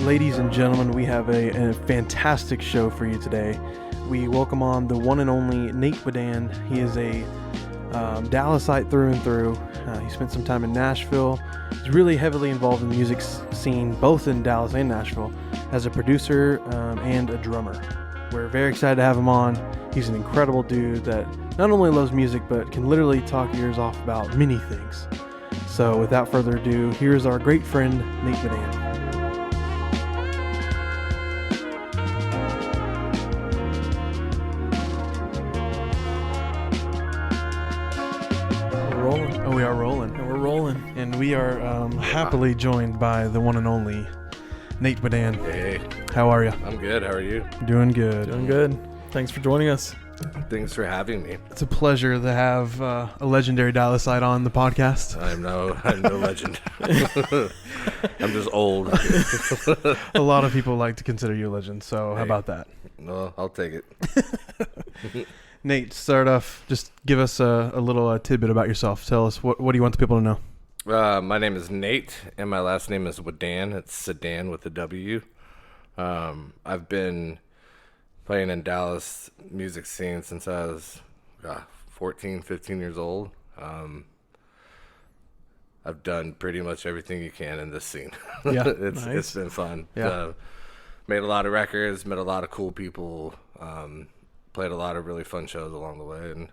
Ladies and gentlemen, we have a fantastic show for you today. We welcome on the one and only Nate Wedan. He is a Dallasite through and through. He spent some time in Nashville. He's really heavily involved in the music scene, both in Dallas and Nashville, as a producer and a drummer. We're very excited to have him on. He's an incredible dude that not only loves music, but can literally talk your ears off about many things. So without further ado, here's our great friend, Nate Wedan. We are rolling. And we're rolling. And we are happily joined by the one and only Nate Wedan. Hey. How are you? I'm good. How are you? Doing good. Doing good. Thanks for joining us. Thanks for having me. It's a pleasure to have a legendary Dallasite on the podcast. I'm no legend. I'm just old. A lot of people like to consider you a legend, so how about that? No, I'll take it. Nate, start off, just give us a little tidbit about yourself. Tell us, what do you want the people to know? My name is Nate, and my last name is Wedan. It's Sedan with a W. I've been playing in Dallas music scene since I was 14, 15 years old. I've done pretty much everything you can in this scene. Yeah, It's been fun. Yeah. Made a lot of records, met a lot of cool people, played a lot of really fun shows along the way, and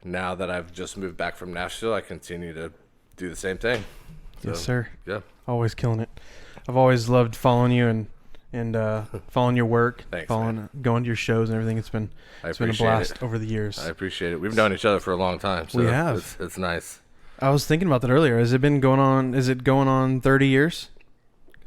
now that I've just moved back from Nashville, I continue to do the same thing. So, Yes, sir. Yeah. Always killing it. I've always loved following you and following your work, Thanks, going to your shows and everything. It's been a blast over the years. I appreciate it. We've known each other for a long time. So We have. It's nice. I was thinking about that earlier. Is it going on 30 years?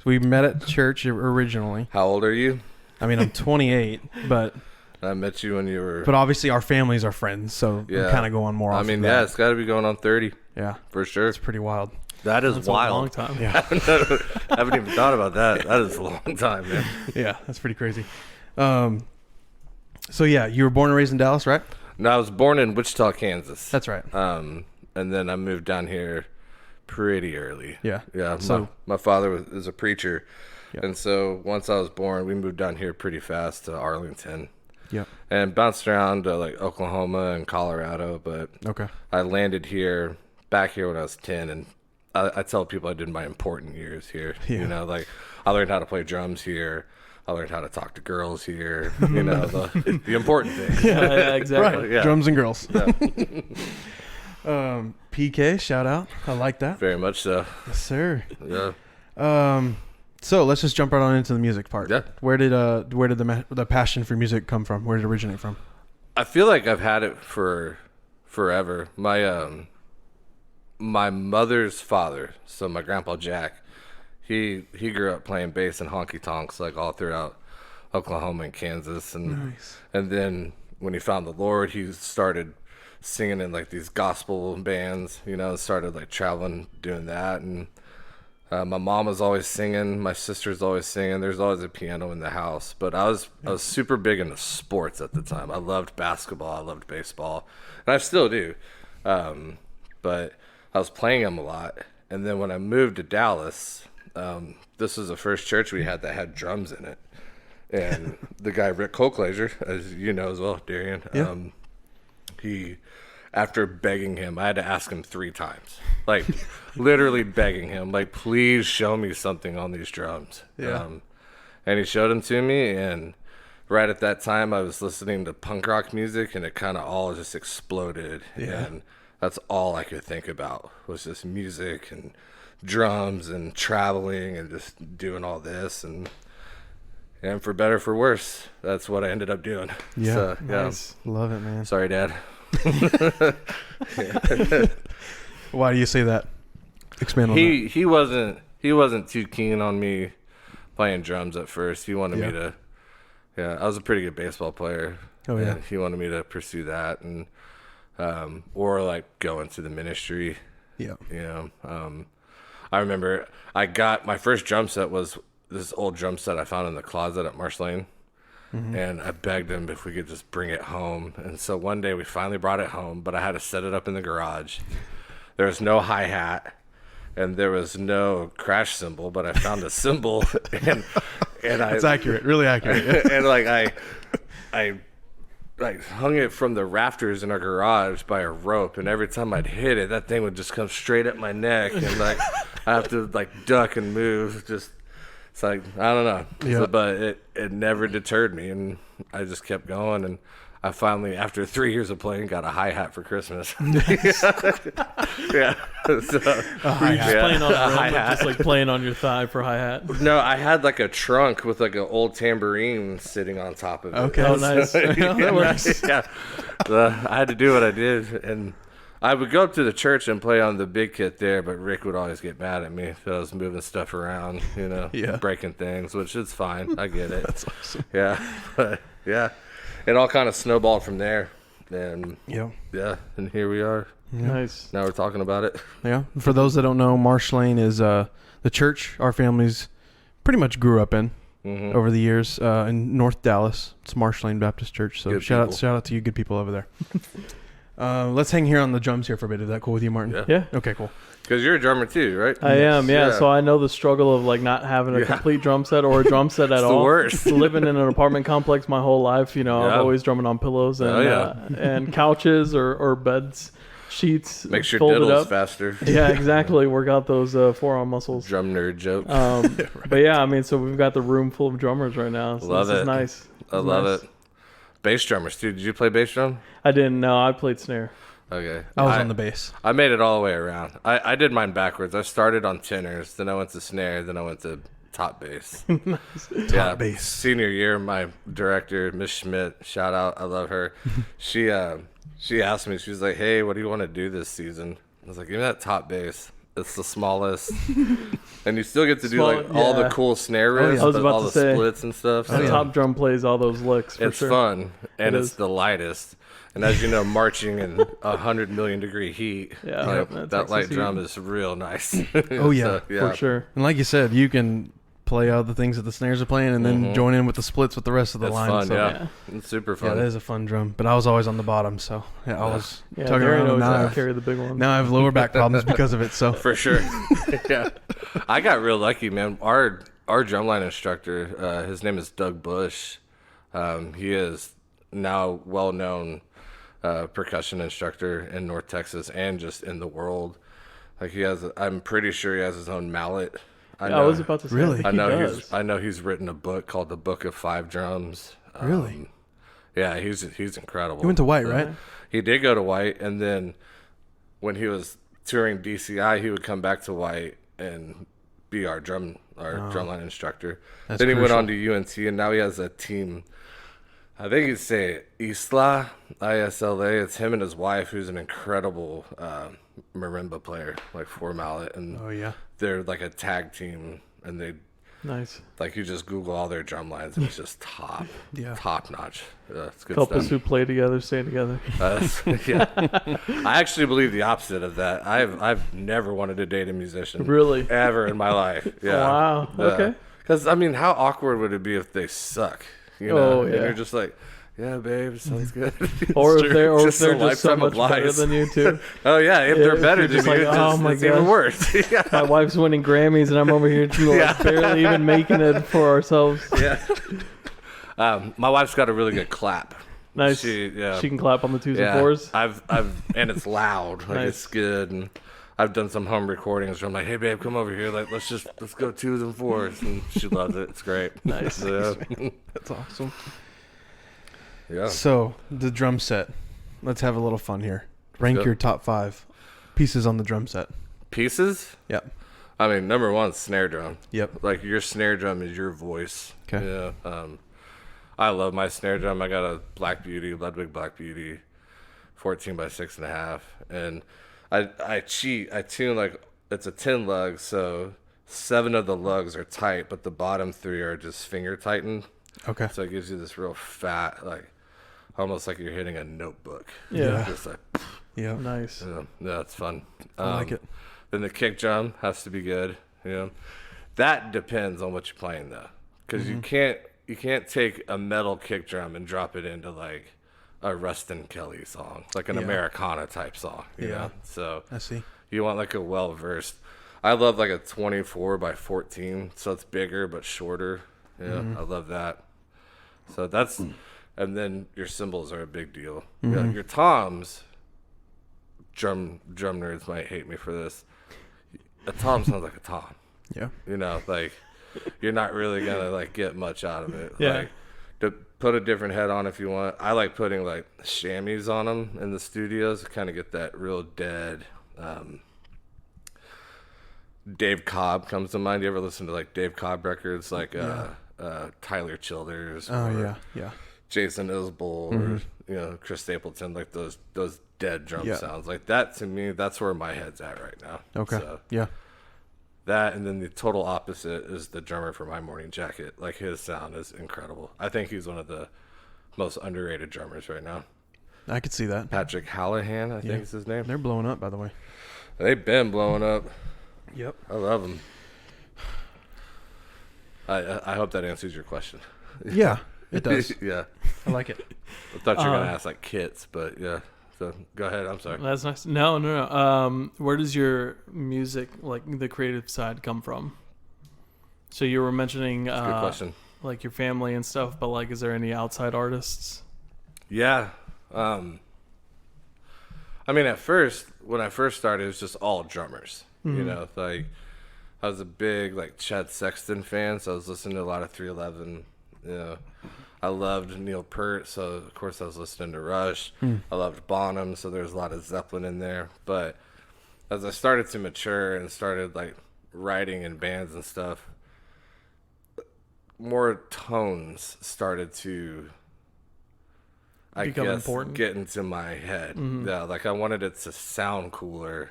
We met at church originally. How old are you? I mean, I'm 28, but I met you when you were... But obviously our families are friends, so Yeah. I'm kind of going more off I mean, of yeah, that. it's got to be going on 30. Yeah. For sure. It's pretty wild. That is That's wild. a long time. Yeah. I haven't even thought about that. That is a long time, man. Yeah, that's pretty crazy. So yeah, you were born and raised in Dallas, right? No, I was born in Wichita, Kansas. That's right. And then I moved down here pretty early. Yeah. Yeah. So my father is a preacher. Yep. And so once I was born, we moved down here pretty fast to Arlington. yeah. And bounced around to like Oklahoma and Colorado. But Okay. I landed back here when I was 10. And I tell people I did my important years here. Yeah. You know, like I learned how to play drums here. I learned how to talk to girls here. You know, the important things. Yeah, exactly. Right. Yeah. Drums and girls. Yeah. PK, shout out. I like that. Very much so. Yes, sir. Yeah. So let's just jump right on into the music part. Yeah. Where did the passion for music come from? Where did it originate from? I feel like I've had it for forever. My mother's father, so my grandpa Jack, he grew up playing bass and honky tonks like all throughout Oklahoma and Kansas, and Nice. and then when he found the Lord, he started singing in like these gospel bands, you know, started like traveling doing that, and my mom was always singing, my sister's always singing. There's always a piano in the house, but I was super big into sports at the time. I loved basketball, I loved baseball, and I still do, but I was playing them a lot. And then when I moved to Dallas, this was the first church we had that had drums in it. And the guy, Rick Colclaser, as you know as well, Darian, Yeah. he, after begging him, I had to ask him 3 times. Like, literally begging him, like, please show me something on these drums. Yeah. And he showed them to me, and right at that time, I was listening to punk rock music, and it kind of all just exploded. Yeah. And that's all I could think about was just music and drums and traveling and just doing all this. And for better or for worse, that's what I ended up doing. Yeah. So, Nice. Love it, man. Sorry, Dad. Why do you say that? Expand on that. He wasn't too keen on me playing drums at first. He wanted me to. Yeah, I was a pretty good baseball player. Oh, yeah. And he wanted me to pursue that and or like go into the ministry. Yeah. You know, I remember I got my first drum set was this old drum set I found in the closet at Marsh Lane. Mm-hmm. And I begged him if we could just bring it home. And so one day we finally brought it home, but I had to set it up in the garage. There was no hi-hat. and there was no crash cymbal, but I found a cymbal, and It's accurate, really accurate. and like I hung it from the rafters in our garage by a rope, and every time I'd hit it, that thing would just come straight at my neck, and like I have to like duck and move. Just it's like I don't know, but it never deterred me, and I just kept going, and I finally, after 3 years of playing, got a hi-hat for Christmas. Yeah. So, Were you just playing on the drum, just like playing on your thigh for hi-hat? No, I had like a trunk with like an old tambourine sitting on top of it. Okay. Oh, nice. That works. Yeah. I had to do what I did, and I would go up to the church and play on the big kit there, but Rick would always get mad at me if I was moving stuff around, breaking things, which is fine. I get it. That's awesome. Yeah. But, yeah. It all kind of snowballed from there. And and here we are. Yeah. Nice. Now we're talking about it. Yeah. For those that don't know, Marsh Lane is the church our families pretty much grew up in over the years in North Dallas. It's Marsh Lane Baptist Church. So Good shout people. out to you good people over there. Let's hang here on the drums here for a bit. Is that cool with you, Martin? Yeah. Okay, cool. Because you're a drummer too, right? I am, yeah. So I know the struggle of like not having a complete drum set or a drum set at all. The worst. Living in an apartment complex my whole life, I'm always drumming on pillows and and couches or beds, sheets. Makes your folded diddles up. faster. Yeah, exactly. Work out those forearm muscles. Drum nerd joke. But yeah, I mean, so we've got the room full of drummers right now. So Love this it. is nice. I love it. Bass drummers too. Did you play bass drum? I didn't know. I played snare. Okay. I was on the bass. I made it all the way around. I did mine backwards. I started on tenors, then I went to snare, then I went to top bass. Top bass. Senior year, my director, Miss Schmidt, shout out, I love her. She asked me, she was like, "Hey, what do you want to do this season?" I was like, "Give me that top bass. It's the smallest, and you still get to do like all the cool snare riffs, I was but about all to the say, splits and stuff." The top drum plays all those licks. For It's sure. fun, and It it's is. the lightest. And as you know, marching in 100 million degree heat, that Texas light heat. drum is real nice. Oh, yeah. For sure. And like you said, you can play all the things that the snares are playing and then join in with the splits with the rest of the It's line. fun, so yeah. It's super fun. Yeah, that is a fun drum. But I was always on the bottom, so I was Yeah, tugging Darren around. always Now, had to carry the big one. now I have lower back problems because of it. So For sure. Yeah. I got real lucky, man. Our drumline instructor, his name is Doug Bush. He is now well-known percussion instructor in North Texas and just in the world. Like I'm pretty sure he has his own mallet. I was about to say. Really? I think he does. I know he's written a book called The Book of Five Drums. Really? Yeah, he's incredible. you went to White, right? He did go to White, and then when he was touring DCI, he would come back to White and be our drumline instructor. That's Then he went crucial. on to UNT, and now he has a team. I think he'd say Isla, ISLA. It's him and his wife, who's an incredible marimba player, like four mallet, and Oh yeah. they're like a tag team, and they Nice. like you just Google all their drum lines, and it's just top notch. It's good Couples stuff. who play together stay together. Yeah, I actually believe the opposite of that. I've never wanted to date a musician, Really? ever in my life. Yeah. Wow. Okay. Because I mean, how awkward would it be if they suck? You know, Oh, and yeah. you're just like, yeah, babe, sounds good. Or if they're a just so lifetime much of better lies. than you too. Oh yeah, if Yeah, they're if better you're than just you, like, it's, oh my it's even gosh. worse. Yeah. My wife's winning Grammys and I'm over here barely even making it for ourselves. Yeah. My wife's got a really good clap. Nice. She can clap on the twos and Yeah, fours. I've and it's loud, like Nice. it's good. And I've done some home recordings where I'm like, hey babe, come over here, like let's go twos and fours, and she loves it. It's great. Nice. Yeah. That's awesome. Yeah. So the drum set. Let's have a little fun here. Rank go. your top 5 pieces on the drum set. Pieces. Yep. I mean, number one, snare drum. Yep. Like your snare drum is your voice. Okay. Yeah. I love my snare drum. I got a Black Beauty, Ludwig Black Beauty, 14 by 6.5, and I cheat. I tune like it's a 10 lug, so 7 of the lugs are tight, but the bottom 3 are just finger tightened. Okay. So it gives you this real fat, like almost like you're hitting a notebook. Yeah. Just like, Yeah. Nice. yeah, it's fun. I like it. Then the kick drum has to be good. You know, that depends on what you're playing though, because you can't take a metal kick drum and drop it into like a Rustin Kelly song, like an Yeah. Americana type song. You Yeah. know? So I see. you want like a well versed. I love like a 24 by 14, so it's bigger but shorter. Yeah, I love that. So that's, and then your cymbals are a big deal. Yeah, your toms, drum nerds might hate me for this. A tom sounds like a tom. Yeah. You know, like you're not really gonna like get much out of it. Yeah. Like, to put a different head on if you want. I like putting like chamois on them in the studios to kind of get that real dead. Dave Cobb comes to mind. You ever listen to like Dave Cobb records, like Tyler Childers? Oh yeah. Jason Isbell, or Chris Stapleton, like those dead drum sounds. Like that to me, that's where my head's at right now. Okay. So, yeah. that, and then the total opposite is the drummer for My Morning Jacket. Like his sound is incredible. I think he's one of the most underrated drummers right now. I could see that. Patrick Hallahan, I think is his name. They're blowing up, by the way. They've been blowing up. Yep. I love them. I hope that answers your question. Yeah, it does. Yeah. I like it. I thought you were going to ask like kits, but yeah. So go ahead. I'm sorry. That's nice. No. Where does your music, like the creative side, come from? So you were mentioning That's a good question. Like your family and stuff, but like, is there any outside artists? Yeah. I mean, at first, when I first started, it was just all drummers. You know, like I was a big like Chad Sexton fan, so I was listening to a lot of 311. You know, I loved Neil Peart, so of course I was listening to Rush. I loved Bonham, so there's a lot of Zeppelin in there. But as I started to mature and started like writing in bands and stuff, more tones started to become important. Get into my head. Yeah, like I wanted it to sound cooler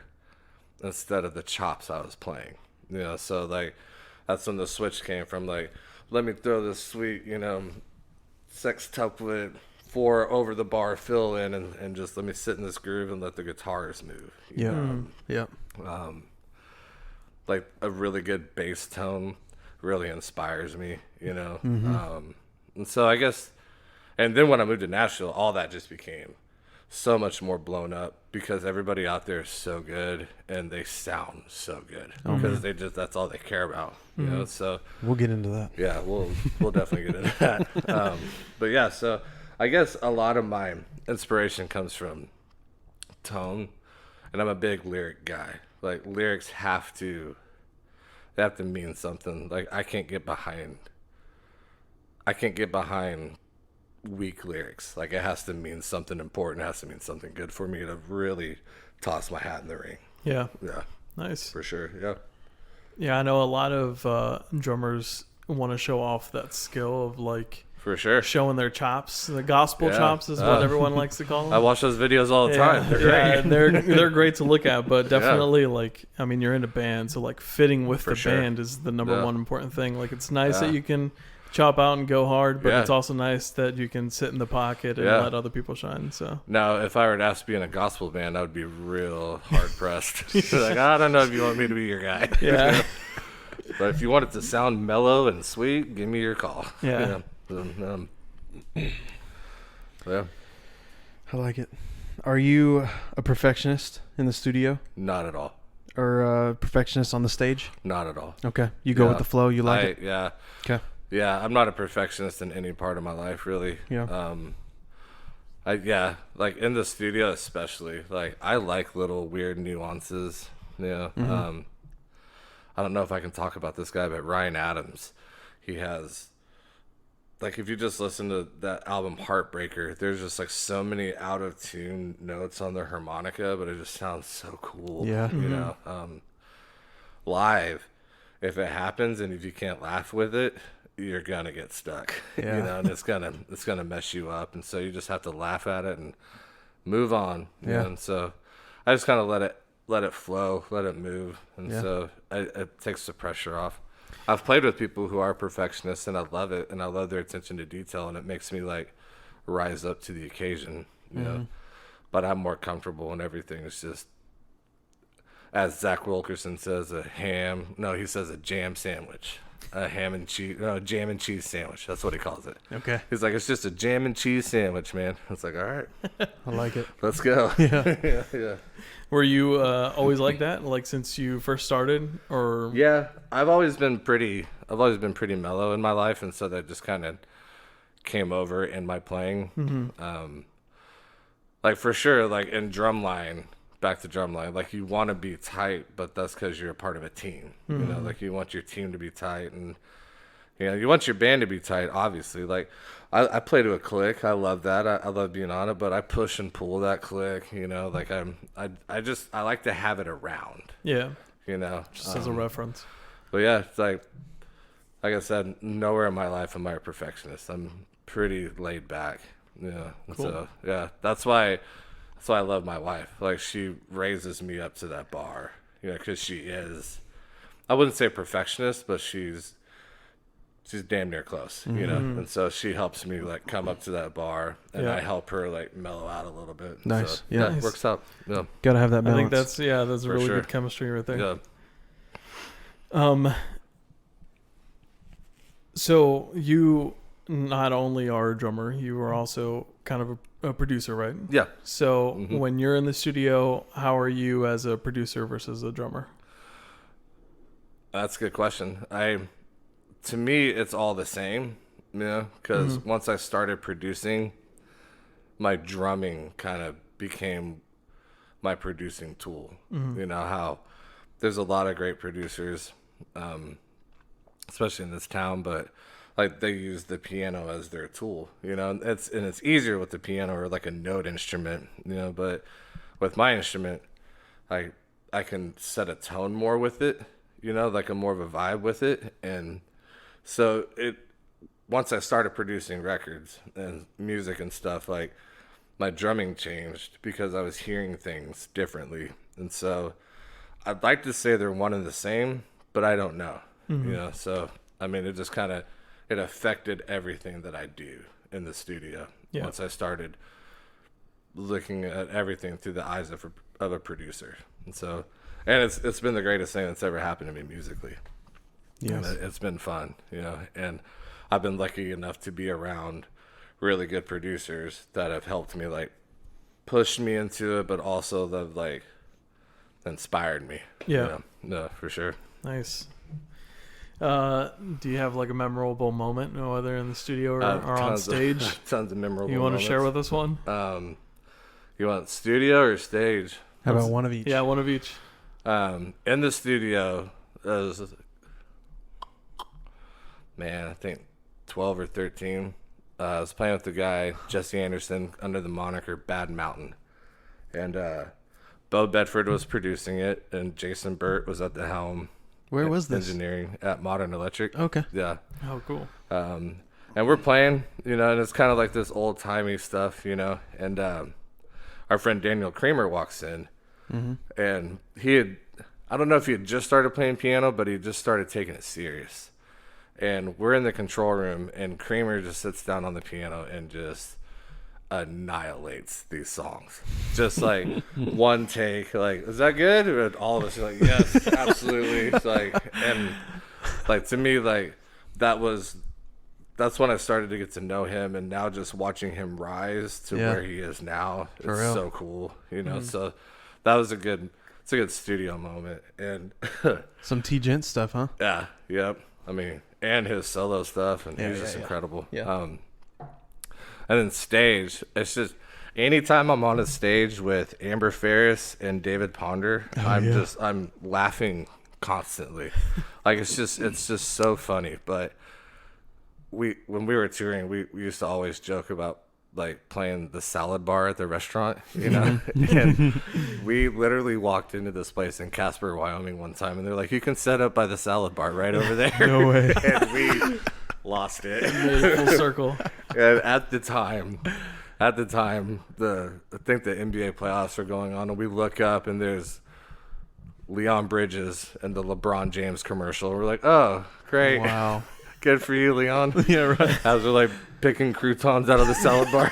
instead of the chops I was playing. You know, so like that's when the switch came from. Like, let me throw this sweet, sextuplet 4 over the bar fill in and just let me sit in this groove and let the guitars move. Yeah. Like a really good bass tone really inspires me, and so I guess, and then when I moved to Nashville, all that just became so much more blown up because everybody out there is so good and they sound so good because that's all they care about, so We'll get into that. yeah, we'll definitely get into that. But yeah, so I guess a lot of my inspiration comes from tone, and I'm a big lyric guy. Like lyrics have to mean something. Like I can't get behind weak lyrics. Like it has to mean something important. It has to mean something good for me to really toss my hat in the ring. Yeah. Yeah, Nice. for sure. Yeah. Yeah, I know a lot of drummers want to show off that skill of like For sure. showing their chops. The gospel chops is what everyone likes to call them. I watch those videos all the time. They're great. They're great to look at, but definitely like, I mean, you're in a band, so like fitting with the band is the number one important thing. Like it's nice that you can chop out and go hard, but it's also nice that you can sit in the pocket and let other people shine. So now, if I were to ask to be in a gospel band, I would be real hard pressed. Like, I don't know if you want me to be your guy. Yeah. But if you want it to sound mellow and sweet, give me your call. Yeah. Yeah. I like it. Are you a perfectionist in the studio Not at all. or a perfectionist on the stage? Not at all. Okay. You go with the flow. You like it? Yeah. Okay. Yeah, I'm not a perfectionist in any part of my life, really. Yeah. Like in the studio especially, like I like little weird nuances. Yeah. I don't know if I can talk about this guy, but Ryan Adams, he has, like, if you just listen to that album Heartbreaker, there's just like so many out of tune notes on the harmonica, but it just sounds so cool. Yeah. Live, if it happens and if you can't laugh with it, you're gonna get stuck. Yeah. And it's gonna mess you up, and so you just have to laugh at it and move on. Yeah. And so I just kind of let it flow, let it move, and so it takes the pressure off. I've played with people who are perfectionists, and I love it, and I love their attention to detail, and it makes me like rise up to the occasion, you know. But I'm more comfortable when everything is just as Zach Wilkerson says, he says a jam sandwich. A jam and cheese sandwich. That's what he calls it. Okay. He's like, it's just a jam and cheese sandwich, man. It's like, all right. I like it. Let's go. Yeah. Yeah. Were you always like that? Like since you first started, or? Yeah, I've always been pretty mellow in my life, and so that just kind of came over in my playing. Mm-hmm. Like for sure, like in drumline. Back to drumline, like you want to be tight, but that's because you're a part of a team. Mm-hmm. You know, like you want your team to be tight, and you want your band to be tight. Obviously, like I play to a click. I love that. I love being on it, but I push and pull that click. You know, like I like to have it around. Yeah. You know, just as a reference. But yeah, it's like I said, nowhere in my life am I a perfectionist. I'm pretty laid back. Yeah. Cool. So yeah, that's why I love my wife. Like, she raises me up to that bar, because she is, I wouldn't say a perfectionist, but she's damn near close, And so she helps me, like, come up to that bar, and I help her, like, mellow out a little bit. Nice. So, yeah. It works out. Yeah. Got to have that balance. I think that's For really sure. good chemistry right there. Yeah. So you not only are a drummer, you are also kind of a producer, right? Yeah. So when you're in the studio, how are you as a producer versus a drummer? That's a good question. To me, it's all the same, because once I started producing, my drumming kind of became my producing tool. You know how there's a lot of great producers, especially in this town, but like they use the piano as their tool, it's easier with the piano or like a note instrument, but with my instrument, I can set a tone more with it, like a more of a vibe with it. And so once I started producing records and music and stuff, like my drumming changed because I was hearing things differently. And so I'd like to say they're one and the same, but I don't know, so I mean, it just kind of, it affected everything that I do in the studio once I started looking at everything through the eyes of a producer. And so, and it's been the greatest thing that's ever happened to me musically. Yes. And it's been fun, and I've been lucky enough to be around really good producers that have helped me, like, pushed me into it, but also they've, like, inspired me. Yeah. No, for sure. Nice. Do you have like a memorable moment, whether in the studio or on stage? Tons of memorable You want moments. to share with us one? You want studio or stage? How about one of each? Yeah, one of each. In the studio, I think 12 or 13. I was playing with the guy, Jesse Anderson, under the moniker Bad Mountain. And Bo Bedford was producing it, and Jason Burt was at the helm. Where was this? Engineering at Modern Electric. Okay. Yeah. Oh, cool. And we're playing, and it's kind of like this old-timey stuff, and our friend Daniel Kramer walks in, and I don't know if he had just started playing piano, but he just started taking it serious. And we're in the control room, and Kramer just sits down on the piano and just annihilates these songs. Just like one take, like, is that good? And all of us are like, yes, absolutely. It's like, and like, to me, like, that's when I started to get to know him, and now just watching him rise to where he is now, it's so cool, So that was it's a good studio moment. And some T-Gent stuff, huh? Yeah, yep. I mean, and his solo stuff, and he's just incredible. Yeah. And then stage, it's just anytime I'm on a stage with Amber Ferris and David Ponder, I'm laughing constantly. Like, it's just so funny. But when we were touring, we used to always joke about, like, playing the salad bar at the restaurant, and we literally walked into this place in Casper, Wyoming one time, and they're like, you can set up by the salad bar right over there. No way. And we lost it. Full circle. And at the time, I think the NBA playoffs are going on, and we look up, and there's Leon Bridges and the LeBron James commercial. We're like, oh, great. Wow. Good for you, Leon. Yeah, right. As we're like picking croutons out of the salad bar.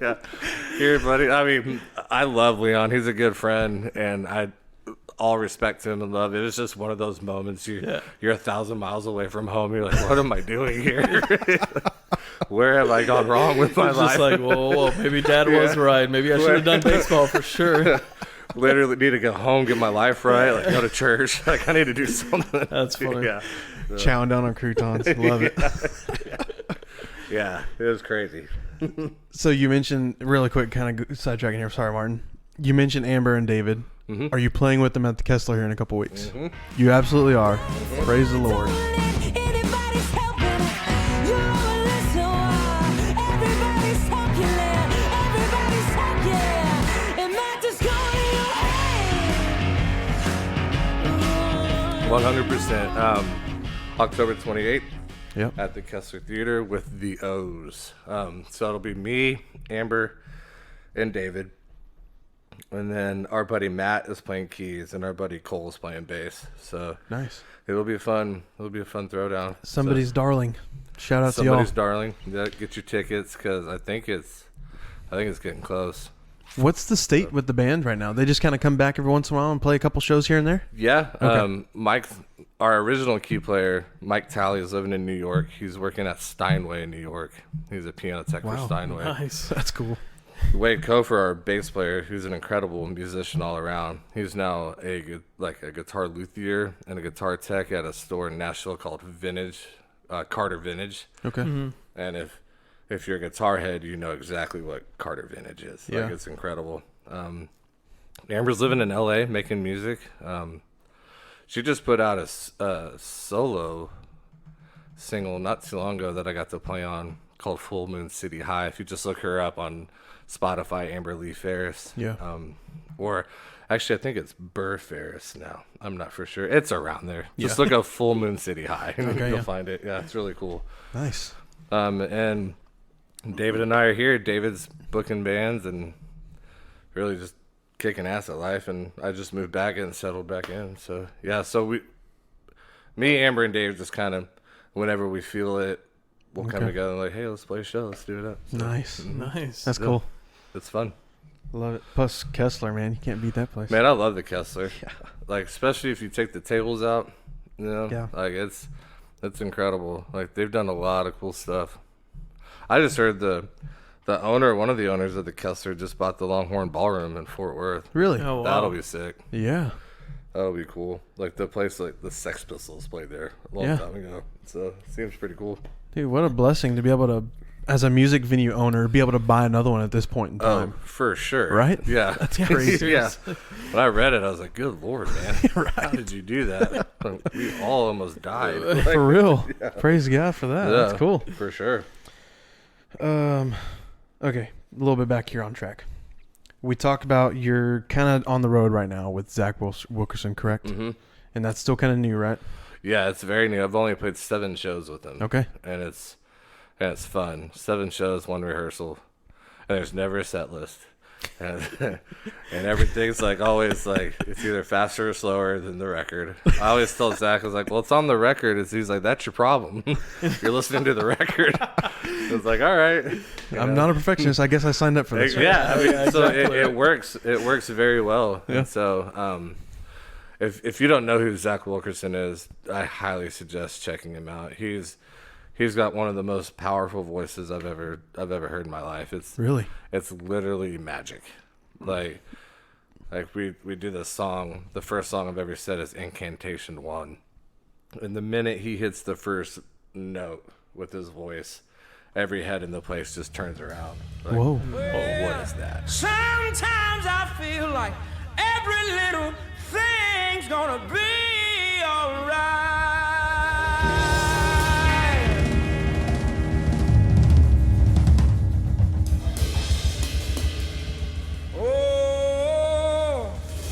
Yeah. Here, buddy. I mean, I love Leon. He's a good friend, and all respect to him and love. It was just one of those moments you're 1,000 miles away from home. You're like, what am I doing here? Where have I gone wrong with my life? Just like, whoa, maybe Dad was right. Maybe I should have done baseball for sure. Literally need to go home, get my life right, like go to church. Like I need to do something. That's funny. Yeah. Chowing down on croutons. Love it. Yeah, it was crazy. So you mentioned, really quick, kind of sidetracking here. Sorry, Martin. You mentioned Amber and David. Mm-hmm. Are you playing with them at the Kessler here in a couple weeks? Mm-hmm. You absolutely are. Mm-hmm. Praise the Lord. October 28th. Yep. At the Kessler Theater with the O's. So it'll be me, Amber, and David. And then our buddy Matt is playing keys and our buddy Cole is playing bass. So nice. It'll be fun throwdown. Somebody's darling. Shout out to y'all. Somebody's darling. Yeah, get your tickets because I think it's getting close. What's the state with the band right now? They just kind of come back every once in a while and play a couple shows here and there? Yeah. Okay. Mike, our original key player, Mike Talley, is living in New York. He's working at Steinway in New York. He's a piano tech for Steinway. Nice. That's cool. Wade Kofer, our bass player, who's an incredible musician all around. He's now a guitar luthier and a guitar tech at a store in Nashville called Carter Vintage. Okay. Mm-hmm. And if you're a guitar head, you know exactly what Carter Vintage is. Yeah. Like, it's incredible. Amber's living in LA making music. She just put out a solo single not too long ago that I got to play on called Full Moon City High. If you just look her up on Spotify, Amber Lee Ferris. Yeah. Or actually, I think it's Burr Ferris now. I'm not for sure. It's around there. Just look up Full Moon City High and you'll find it. Yeah, it's really cool. Nice. And David and I are here. David's booking bands and really just kicking ass at life. And I just moved back and settled back in. So, yeah. So me, Amber, and Dave just kind of, whenever we feel it, we'll come together and like, hey, let's play a show. Let's do it up. So, nice. Nice. That's cool. It's fun. Love it. Plus Kessler, man. You can't beat that place. Man, I love the Kessler. Yeah. Like, especially if you take the tables out, you know? Yeah. Like, it's incredible. Like, they've done a lot of cool stuff. I just heard one of the owners of the Kessler just bought the Longhorn Ballroom in Fort Worth. Really? Oh, wow. That'll be sick. Yeah. That'll be cool. Like, the place, like, the Sex Pistols played there a long time ago. So, it seems pretty cool. Dude, what a blessing to be able to, as a music venue owner, be able to buy another one at this point in time. Oh, for sure. Right? Yeah. That's crazy. Yeah. When I read it, I was like, good Lord, man. Right. How did you do that? We all almost died. Like, For real. Yeah. Praise God for that. yeah, That's cool. For sure. Okay, a little bit back here on track. We talked about you're kind of on the road right now with Zach Wilkerson, correct? Mm-hmm. And that's still kind of new, right? Yeah, it's very new. I've only played 7 shows with him. Okay. And it's fun. 7 shows, 1 rehearsal, and there's never a set list. And, and everything's like always like it's either faster or slower than the record. I always tell Zach, I was like, well, it's on the record. He's like, that's your problem. You're listening to the record. It's like, all right. I'm not a perfectionist. I guess I signed up for this. Yeah, I mean, Yeah, so exactly. it works. It works very well. Yeah. And so, if you don't know who Zach Wilkerson is, I highly suggest checking him out. He's got one of the most powerful voices I've ever heard in my life. It's literally magic. Like we do this song. The first song I've ever said is Incantation 1, and the minute he hits the first note with his voice, every head in the place just turns around. Like, Whoa! Oh, what is that? Sometimes I feel like every little thing's gonna be alright.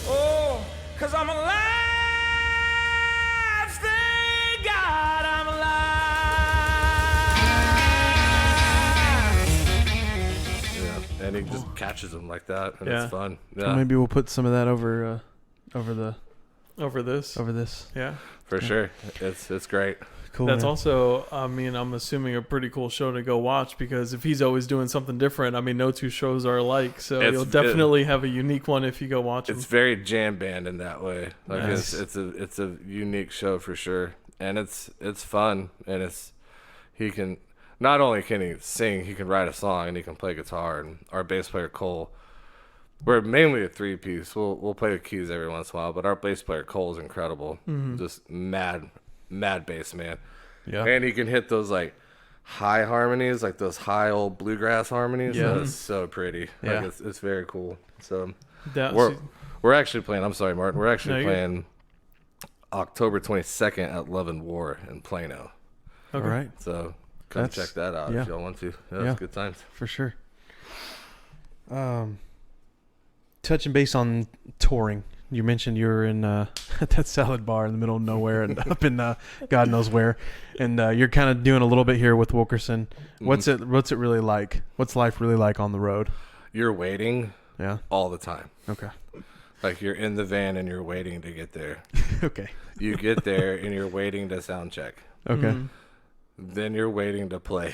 Oh, 'cause I'm alive, thank God I'm alive. Yeah, and he just catches them like that, and Yeah. it's fun. So Yeah, maybe we'll put some of that over Over this. this. Yeah. for sure. It's great. cool. That's man. also, I mean, I'm assuming a pretty cool show to go watch, because if he's always doing something different, I mean, no two shows are alike. So you'll definitely have a unique one if you go watch it. It's very jam band in that way. Like Nice. it's a unique show for sure, and it's fun, and he can not only can he sing, he can write a song, and he can play guitar. And our bass player Cole, we're mainly a 3-piece. We'll play the keys every once in a while, but our bass player Cole is incredible. Just mad bass man. Yeah. And he can hit those like high harmonies, like those high old bluegrass harmonies. Yeah. That's so pretty. Yeah. Like it's very cool. So That- we're actually playing. I'm sorry, Martin. We're actually No, you're playing October 22nd at Love and War in Plano. All right. So come check that out if y'all want to. Yeah, it's good times. For sure. Touching base on touring, you mentioned you were in at that salad bar in the middle of nowhere and up in God knows where, and you're kind of doing a little bit here with Wilkerson. What's it really like? What's life really like on the road? You're waiting all the time. Okay. Like you're in the van and you're waiting to get there. Okay. You get there and you're waiting to sound check. Okay. Then you're waiting to play.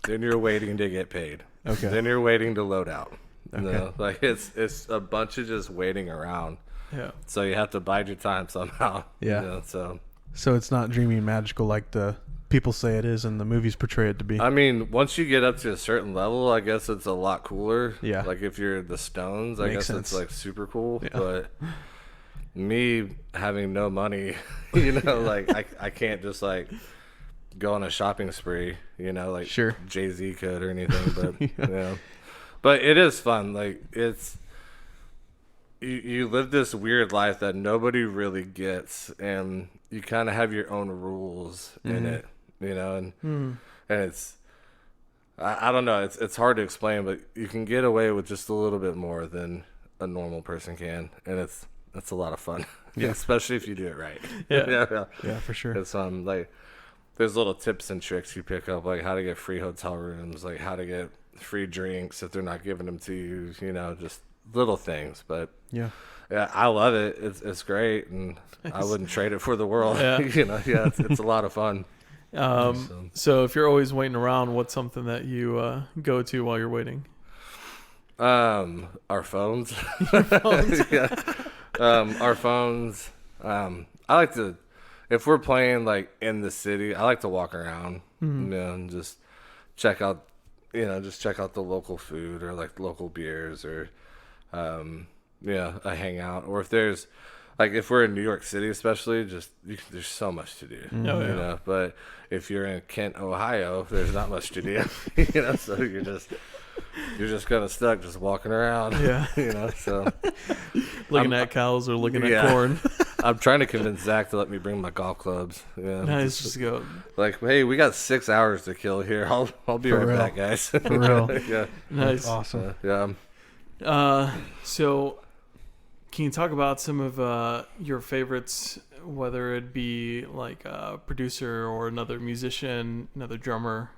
Then you're waiting to get paid. Okay. Then you're waiting to load out. Okay. No, like it's a bunch of just waiting around. Yeah. So you have to bide your time somehow. Yeah. You know, So it's not dreamy and magical like the people say it is and the movies portray it to be. I mean, once you get up to a certain level, I guess it's a lot cooler. Yeah. Like if you're the Stones, I Makes guess sense. it's like super cool. Yeah. But me having no money, you know, like I can't just like go on a shopping spree, you know, like Sure. Jay-Z could or anything. But you know, but it is fun. Like it's you live this weird life that nobody really gets, and you kind of have your own rules in it, you know, and it's I don't know, it's hard to explain, but you can get away with just a little bit more than a normal person can, and it's a lot of fun. Yeah. Especially if you do it right. Yeah. Yeah, for sure. It's like there's little tips and tricks you pick up, like how to get free hotel rooms, like how to get free drinks if they're not giving them to you, you know, just little things. But Yeah. yeah, I love it. It's great, and I wouldn't trade it for the world. Yeah. You know, yeah, it's a lot of fun. So if you're always waiting around, what's something that you go to while you're waiting? Our phones. Yeah. Our phones. I like to, if we're playing like in the city, I like to walk around, you know, and just check out, the local food or like local beers or, a hangout. Or if there's, like if we're in New York City, especially, there's so much to do, you know. But if you're in Kent, Ohio, there's not much to do, you know. So you're just kind of stuck, just walking around, you know. So Looking at cows or looking at corn. I'm trying to convince Zach to let me bring my golf clubs. Yeah, Nice, just go. like, hey, we got 6 hours to kill here. I'll be For right real. back, guys. For real. Yeah, Nice. Awesome. yeah. So can you talk about some of your favorites, whether it be like a producer or another musician, another drummer,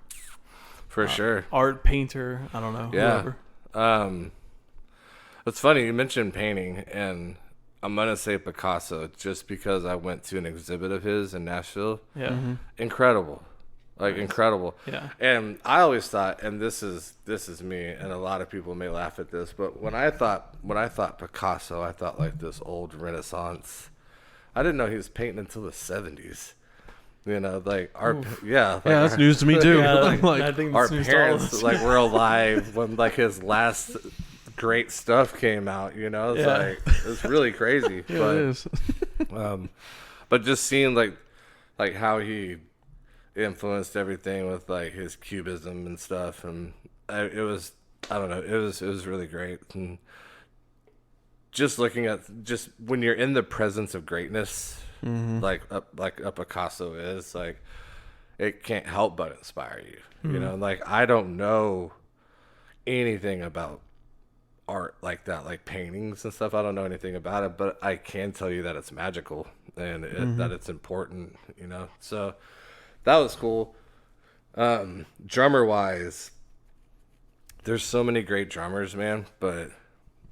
For sure. art painter, I don't know, Yeah. whoever. It's funny you mentioned painting, and I'm gonna say Picasso just because I went to an exhibit of his in Nashville. Yeah. Incredible, like incredible. Yeah. And I always thought, and this is me, and a lot of people may laugh at this, but when I thought Picasso, I thought like this old Renaissance. I didn't know he was painting until the 70s. You know, like That's news to me too. Yeah, I'm like, I think our it's news to all of parents us. like were alive when like his last great stuff came out, you know. It's Yeah. like it's really crazy. yeah, But it is. but just seeing like how he influenced everything with like his cubism and stuff, and it was really great. And just looking at just when you're in the presence of greatness, like a Picasso is, like it can't help but inspire you. You know, like I don't know anything about art like that, like paintings and stuff. I don't know anything about it, but I can tell you that it's magical and that it's important, you know. So that was cool. Drummer wise, there's so many great drummers, man, but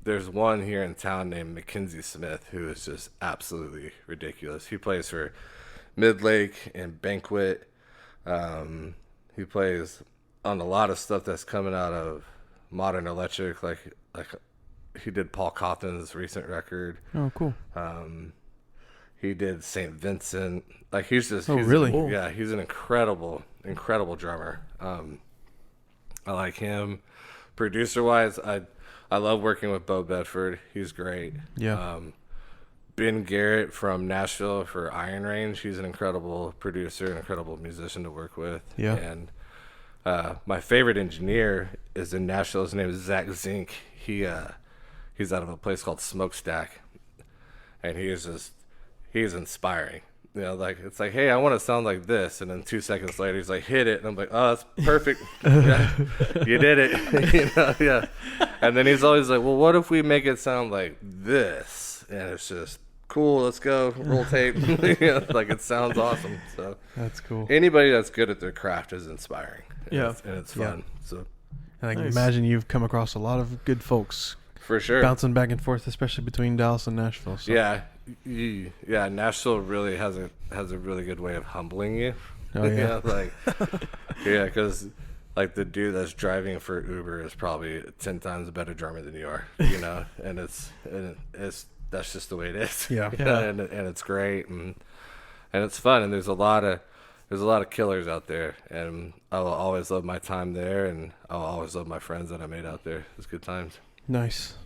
there's one here in town named Mackenzie Smith who is just absolutely ridiculous. He plays for Mid-Lake and Banquet. He plays on a lot of stuff that's coming out of Modern Electric, like he did Paul Cawthon's recent record. Oh, cool. He did St. Vincent. Like he's really? Yeah, he's an incredible drummer. I like him. Producer-wise, I love working with Bo Bedford. He's great. Yeah. Ben Garrett from Nashville for Iron Range. He's an incredible producer, an incredible musician to work with. Yeah. And my favorite engineer is in Nashville. His name is Zach Zink. He's out of a place called Smokestack, and he's inspiring. You know, like it's like, hey, I want to sound like this, and then 2 seconds later, he's like, hit it, and I'm like, oh, that's perfect. Yeah, you did it. You know, yeah. And then he's always like, well, what if we make it sound like this? And it's just cool. Let's go. Roll tape. You know, like it sounds awesome. So that's cool. Anybody that's good at their craft is inspiring. And it's fun. So and I can imagine you've come across a lot of good folks. For sure. Bouncing back and forth, especially between Dallas and Nashville. So. Yeah. Nashville really has a really good way of humbling you. Oh yeah. Yeah, because like the dude that's driving for Uber is probably 10 times a better drummer than you are. You know, and it's that's just the way it is. Yeah. And it's great and it's fun, and there's a lot of killers out there, and I will always love my time there, and I'll always love my friends that I made out there. It's good times. Nice.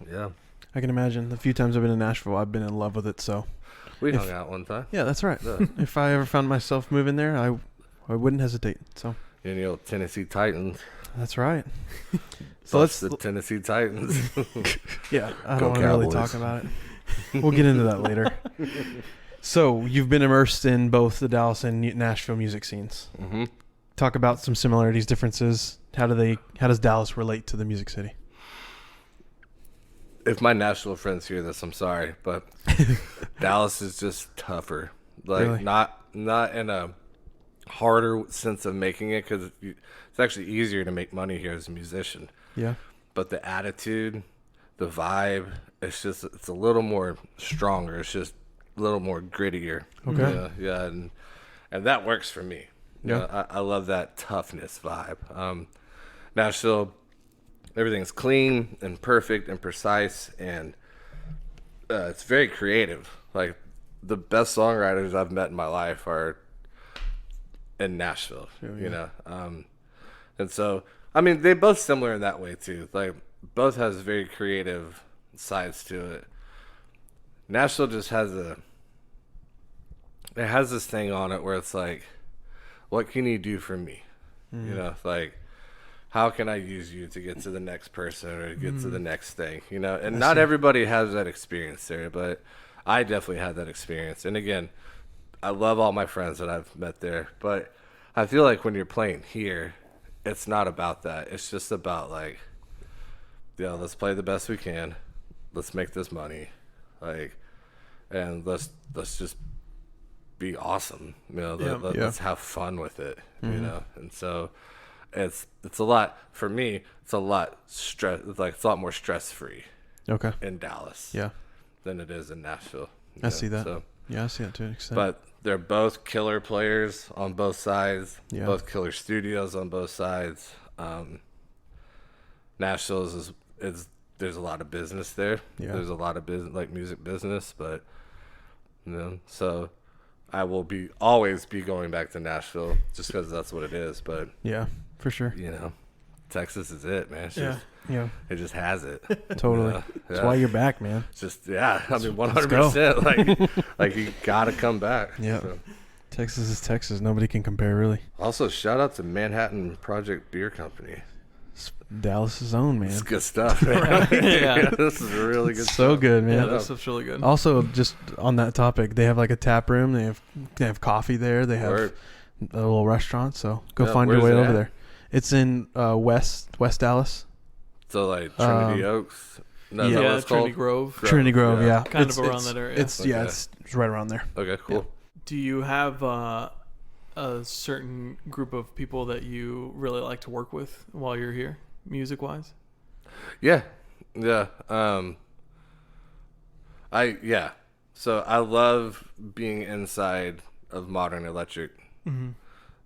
Yeah. I can imagine. The few times I've been in Nashville, I've been in love with it. So we hung out one time. Yeah, that's right. Yeah. If I ever found myself moving there, I wouldn't hesitate. So. And the old Tennessee Titans. That's right. So let's the Tennessee Titans. Yeah, I don't want to really talk about it. We'll get into that later. So you've been immersed in both the Dallas and Nashville music scenes. Mm-hmm. Talk about some similarities, differences. How does Dallas relate to the music city? If my Nashville friends hear this, I'm sorry, but Dallas is just tougher. Like really? not in a harder sense of making it, because it's actually easier to make money here as a musician. Yeah. But the attitude, the vibe, it's a little more stronger. It's just a little more grittier. Okay. Yeah, and that works for me. Yeah. You know, I love that toughness vibe. Nashville, everything's clean and perfect and precise, and it's very creative. Like the best songwriters I've met in my life are in Nashville. You know, and so I mean they both similar in that way too. Like both has very creative sides to it. Nashville just has this thing on it where it's like, what can you do for me? You know, like, how can I use you to get to the next person or to get to the next thing? You know, and not everybody has that experience there, but I definitely had that experience. And again, I love all my friends that I've met there, but I feel like when you're playing here, it's not about that. It's just about like, let's play the best we can. Let's make this money. Like, and let's just be awesome. You know, let's have fun with it, you know? And so it's a lot for me. It's a lot it's a lot more stress free. Okay. In Dallas. Yeah. Than it is in Nashville. I see that. So, yeah, I see that to an extent. But they're both killer players on both sides. Yeah. Both killer studios on both sides. Nashville's is there's a lot of business there. Yeah. There's a lot of business, like music business, but so I will always be going back to Nashville just because that's what it is. But yeah, for sure. You know, Texas is it, man. It's it just has it. Totally. That's why you're back, man. Just I mean, 100%. Like you gotta come back. Yeah. So. Texas is Texas. Nobody can compare, really. Also, shout out to Manhattan Project Beer Company. Dallas's own, man. It's good stuff, man. Yeah, this is really good. So stuff. good, man. Yeah, this stuff's really good. Also, just on that topic, they have like a tap room. They have coffee there. They have a little restaurant. So go find your way over there. It's in West Dallas. So like Trinity Oaks. No, yeah, Trinity Grove. Trinity Grove, yeah. Kind of around that area. It's right around there. Okay, cool. Yeah. Do you have a certain group of people that you really like to work with while you're here, music-wise? Yeah. So I love being inside of modern electric.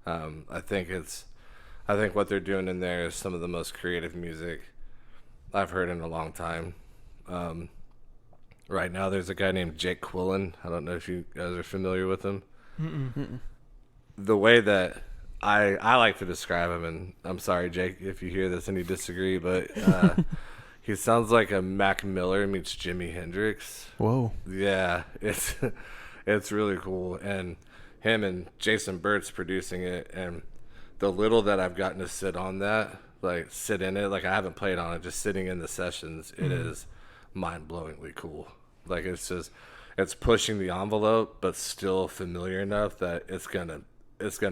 I think what they're doing in there is some of the most creative music I've heard in a long time. Right now, there's a guy named Jake Quillen. I don't know if you guys are familiar with him. The way that I like to describe him, and I'm sorry, Jake, if you hear this and you disagree, but he sounds like a Mac Miller meets Jimi Hendrix. Whoa. Yeah, it's really cool. And him and Jason Burt's producing it, and the little that I've gotten to sit in it, like I haven't played on it, just sitting in the sessions, it is mind-blowingly cool. Like it's pushing the envelope, but still familiar enough that it's gonna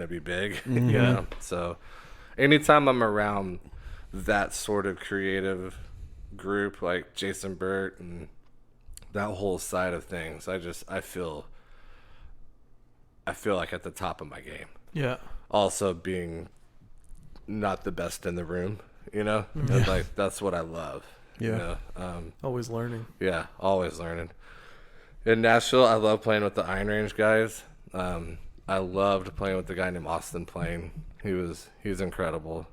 be big. You know? So anytime I'm around that sort of creative group, like Jason Burt and that whole side of things, I feel like at the top of my game. Yeah. Also being not the best in the room, you know? And like that's what I love. Yeah. You know? Always learning. Yeah, always learning. In Nashville, I love playing with the Iron Range guys. I loved playing with the guy named Austin Plain. He was incredible.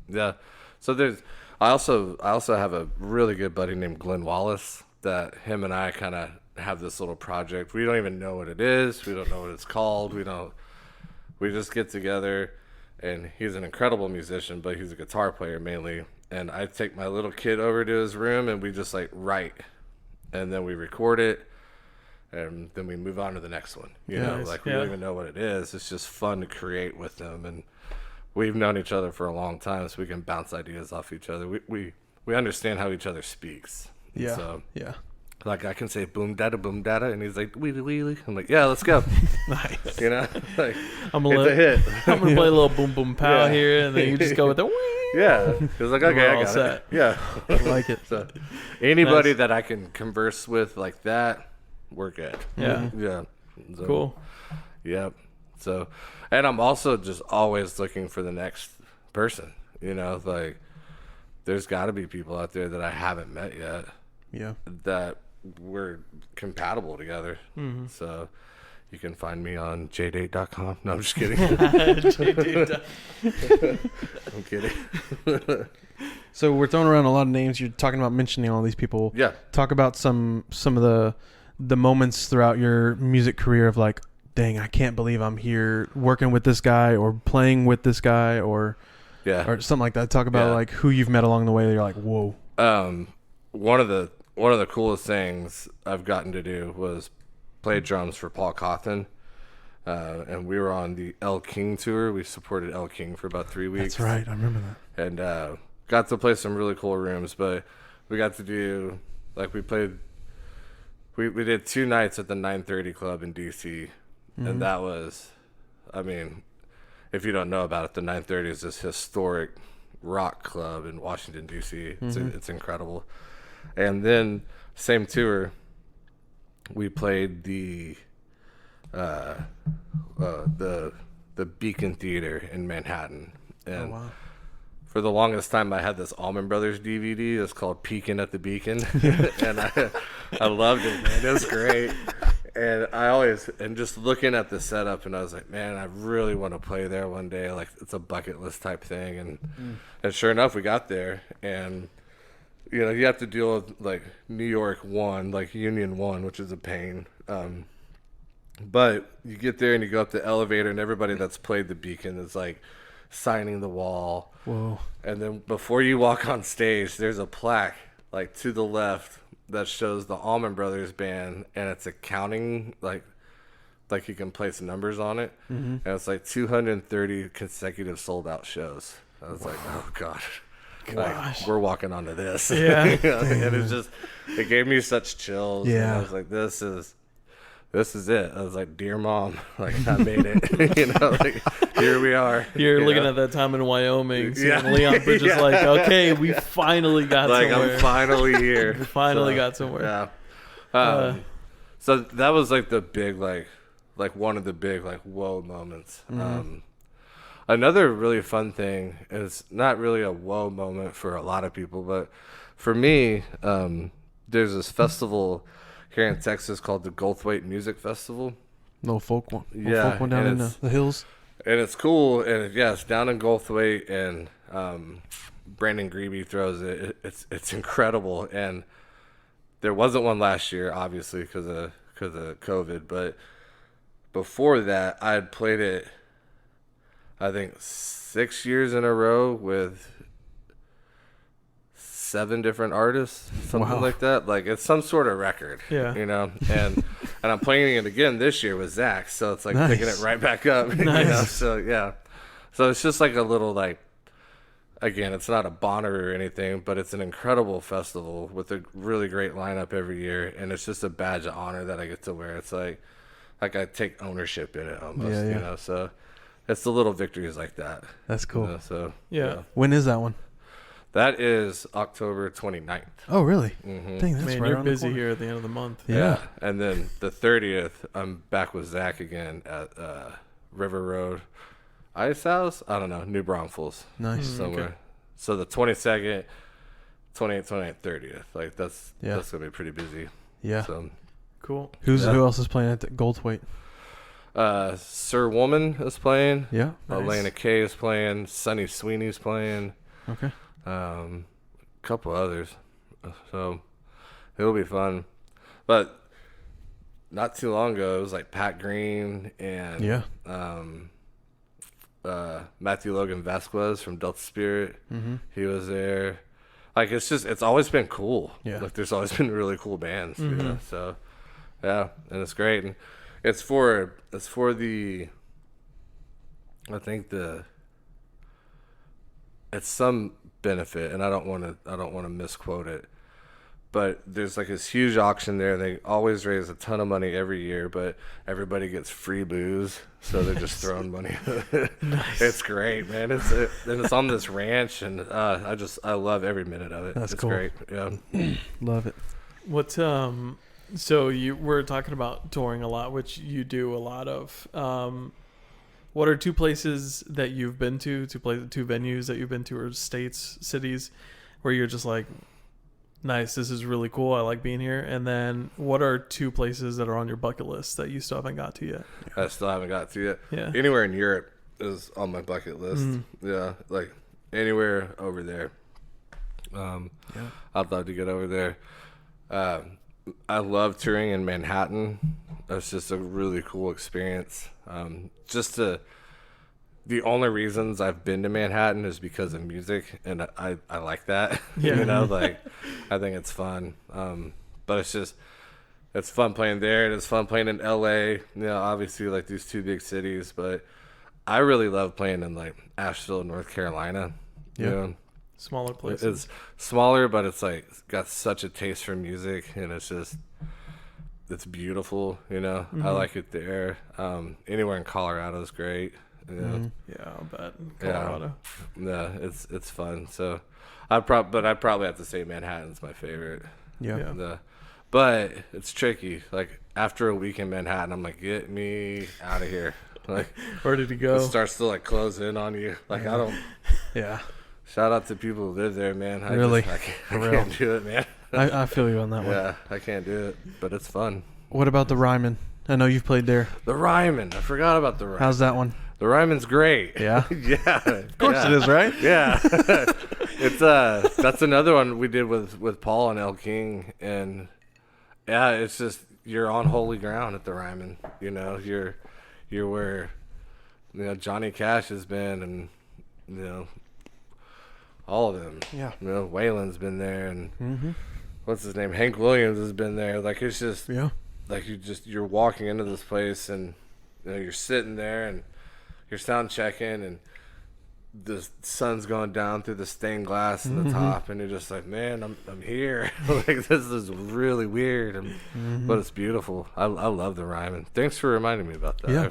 Yeah. So I also have a really good buddy named Glenn Wallace that him and I kind of have this little project. We don't even know what it is. We don't know what it's called. We just get together, and he's an incredible musician, but he's a guitar player mainly. And I take my little kid over to his room, and we just like write, and then we record it, and then we move on to the next one. You know, like we don't even know what it is. It's just fun to create with them, and we've known each other for a long time, so we can bounce ideas off each other. We understand how each other speaks. Yeah. So, yeah. Like I can say boom dada, and he's like wheelie wheelie. I'm like, yeah, let's go. Nice. You know, like I'm it's a hit. I'm gonna play a little boom boom pow here, and then you just go with the wee. Yeah, it's like okay, I got set. it. Yeah, I like it. So anybody that I can converse with like that, we're good. Yeah. Yeah. So, Cool. Yep. So, and I'm also just always looking for the next person. You know, like there's got to be people out there that I haven't met yet. Yeah. That we're compatible together. So you can find me on jdate.com. No, I'm just kidding. I'm kidding. So we're throwing around a lot of names. You're talking about mentioning all these people. Yeah. Talk about some of the moments throughout your music career of like, dang, I can't believe I'm here working with this guy or playing with this guy or something like that. Talk about like who you've met along the way that you're like, whoa. One of the coolest things I've gotten to do was play drums for Paul Cawthon. And we were on the El King tour. We supported El King for about 3 weeks. That's right. I remember that. And got to play some really cool rooms, but we got to do like we did 2 nights at the 930 Club in DC. And that was, I mean, if you don't know about it, the 930 is this historic rock club in Washington DC. It's incredible. And then same tour, we played the Beacon Theater in Manhattan. And for the longest time, I had this Allman Brothers DVD. It's called Peeking at the Beacon. And I loved it, man. It was great. And just looking at the setup, and I was like, man, I really want to play there one day. Like, it's a bucket list type thing. And sure enough, we got there. And, you know, you have to deal with, like, New York 1, like Union 1, which is a pain. But you get there and you go up the elevator, and everybody that's played the Beacon is, like, signing the wall. Whoa. And then before you walk on stage, there's a plaque, like, to the left that shows the Allman Brothers Band, and it's a counting, like you can place numbers on it. And it's like 230 consecutive sold-out shows. I was like, oh, God. Like, we're walking onto this. Yeah. You know? And it gave me such chills. Yeah. And I was like, this is it. I was like, dear Mom, like, I made it. You know, like, here we are. You're looking at that time in Wyoming, seeing Leon Bridges like, okay, we finally got somewhere. I'm finally here. We finally got somewhere. Yeah. So that was like the big, like one of the big, like, whoa moments. Another really fun thing is not really a whoa moment for a lot of people, but for me, there's this festival here in Texas called the Goldthwait Music Festival. Little folk one. Yeah, Folk one down in the hills. And it's cool, and it's down in Goldthwaite, and Brandon Greeby throws it. It's incredible, and there wasn't one last year, obviously, because of COVID. But before that, I had played it, I think, 6 years in a row with 7 different artists, something like that. Like, it's some sort of record, you know. And I'm playing it again this year with Zach, so it's like picking it right back up. You know? So yeah, so it's just like a little, like, again, it's not a Bonner or anything, but it's an incredible festival with a really great lineup every year, and it's just a badge of honor that I get to wear. It's like I take ownership in it almost, you know. So it's the little victories like that. That's cool. You know? So yeah. When is that one? That is October 29th. Oh, really? Mm-hmm. Dang, that's Man, right you're around busy the here at the end of the month. Yeah. And then the 30th, I'm back with Zach again at River Road Ice House. I don't know, New Braunfels. Nice. Somewhere. Okay. So the 22nd, 28th, 29th, 30th. Like, that's going to be pretty busy. Yeah. So, cool. Who else is playing at the Goldthwaite? Sir Woman is playing. Yeah. Nice. Elena Kay is playing. Sonny Sweeney's playing. Okay. A couple others. So it'll be fun. But not too long ago, it was like Pat Green and Matthew Logan Vasquez from Delta Spirit. Mm-hmm. He was there. Like, it's always been cool. Yeah. Like, there's always been really cool bands. You know? So yeah, and it's great. And it's for the, I think it's some benefit, and I don't want to misquote it, but there's like this huge auction there. They always raise a ton of money every year, but everybody gets free booze, so they're just throwing money. Nice. It's great, man. It's on this ranch, and I love every minute of it. That's it's cool. Great. Yeah. Love it. What So you were talking about touring a lot, which you do a lot of. What are 2 places that you've been to play, 2 venues that you've been to, or cities, where you're just like, nice, this is really cool, I like being here? And then what are 2 places that are on your bucket list that you still haven't got to yet? I still haven't got to yet. Yeah. Anywhere in Europe is on my bucket list. Yeah, like anywhere over there. I'd love to get over there. I love touring in Manhattan. It's just a really cool experience. The only reasons I've been to Manhattan is because of music, and I like that. Yeah. You know, like, I think it's fun. But it's fun playing there, and it's fun playing in LA. You know, obviously, like, these 2 big cities, but I really love playing in, like, Asheville, North Carolina. Yeah. You know? Smaller places. It's smaller, but it's like got such a taste for music, and it's beautiful. You know, I like it there. Anywhere in Colorado is great. You know? Yeah, I'll bet. Colorado. Yeah, it's fun. So I'd probably have to say Manhattan's my favorite. Yeah. But it's tricky. Like, after a week in Manhattan, I'm like, get me out of here. Like, where did he go? It starts to, like, close in on you. Like, I don't. Yeah. Shout out to people who live there, man. I can't do it, man. I feel you on that one. Yeah, I can't do it, but it's fun. What about the Ryman? I know you've played there. The Ryman. I forgot about the Ryman. How's that one? The Ryman's great. Yeah? Yeah. Of course it is, right? Yeah. It's that's another one we did with Paul and El King, and yeah, it's just, you're on holy ground at the Ryman. You know, you're where, you know, Johnny Cash has been, and, you know, all of them. Yeah. You know, Waylon's been there, and what's his name? Hank Williams has been there. Like, it's just, like, you're walking into this place, and, you know, you're sitting there, and you're sound checking, and the sun's going down through the stained glass in the top, and you're just like, man, I'm here. Like, this is really weird, but it's beautiful. I love the Ryman. Thanks for reminding me about that. Yeah.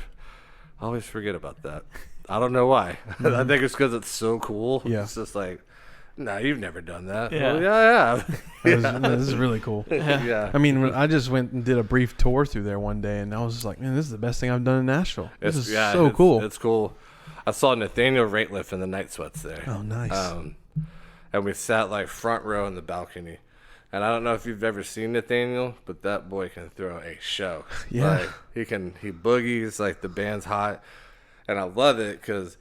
I always forget about that. I don't know why. I think it's because it's so cool. Yeah. It's just like, nah, you've never done that. Yeah. Well, yeah. This is really cool. Yeah. I mean, I just went and did a brief tour through there one day, and I was just like, man, this is the best thing I've done in Nashville. This is so cool. It's cool. I saw Nathaniel Rateliff in the Night Sweats there. Oh, nice. And we sat, like, front row in the balcony. And I don't know if you've ever seen Nathaniel, but that boy can throw a show. Yeah. Like, he boogies, like the band's hot. And I love it because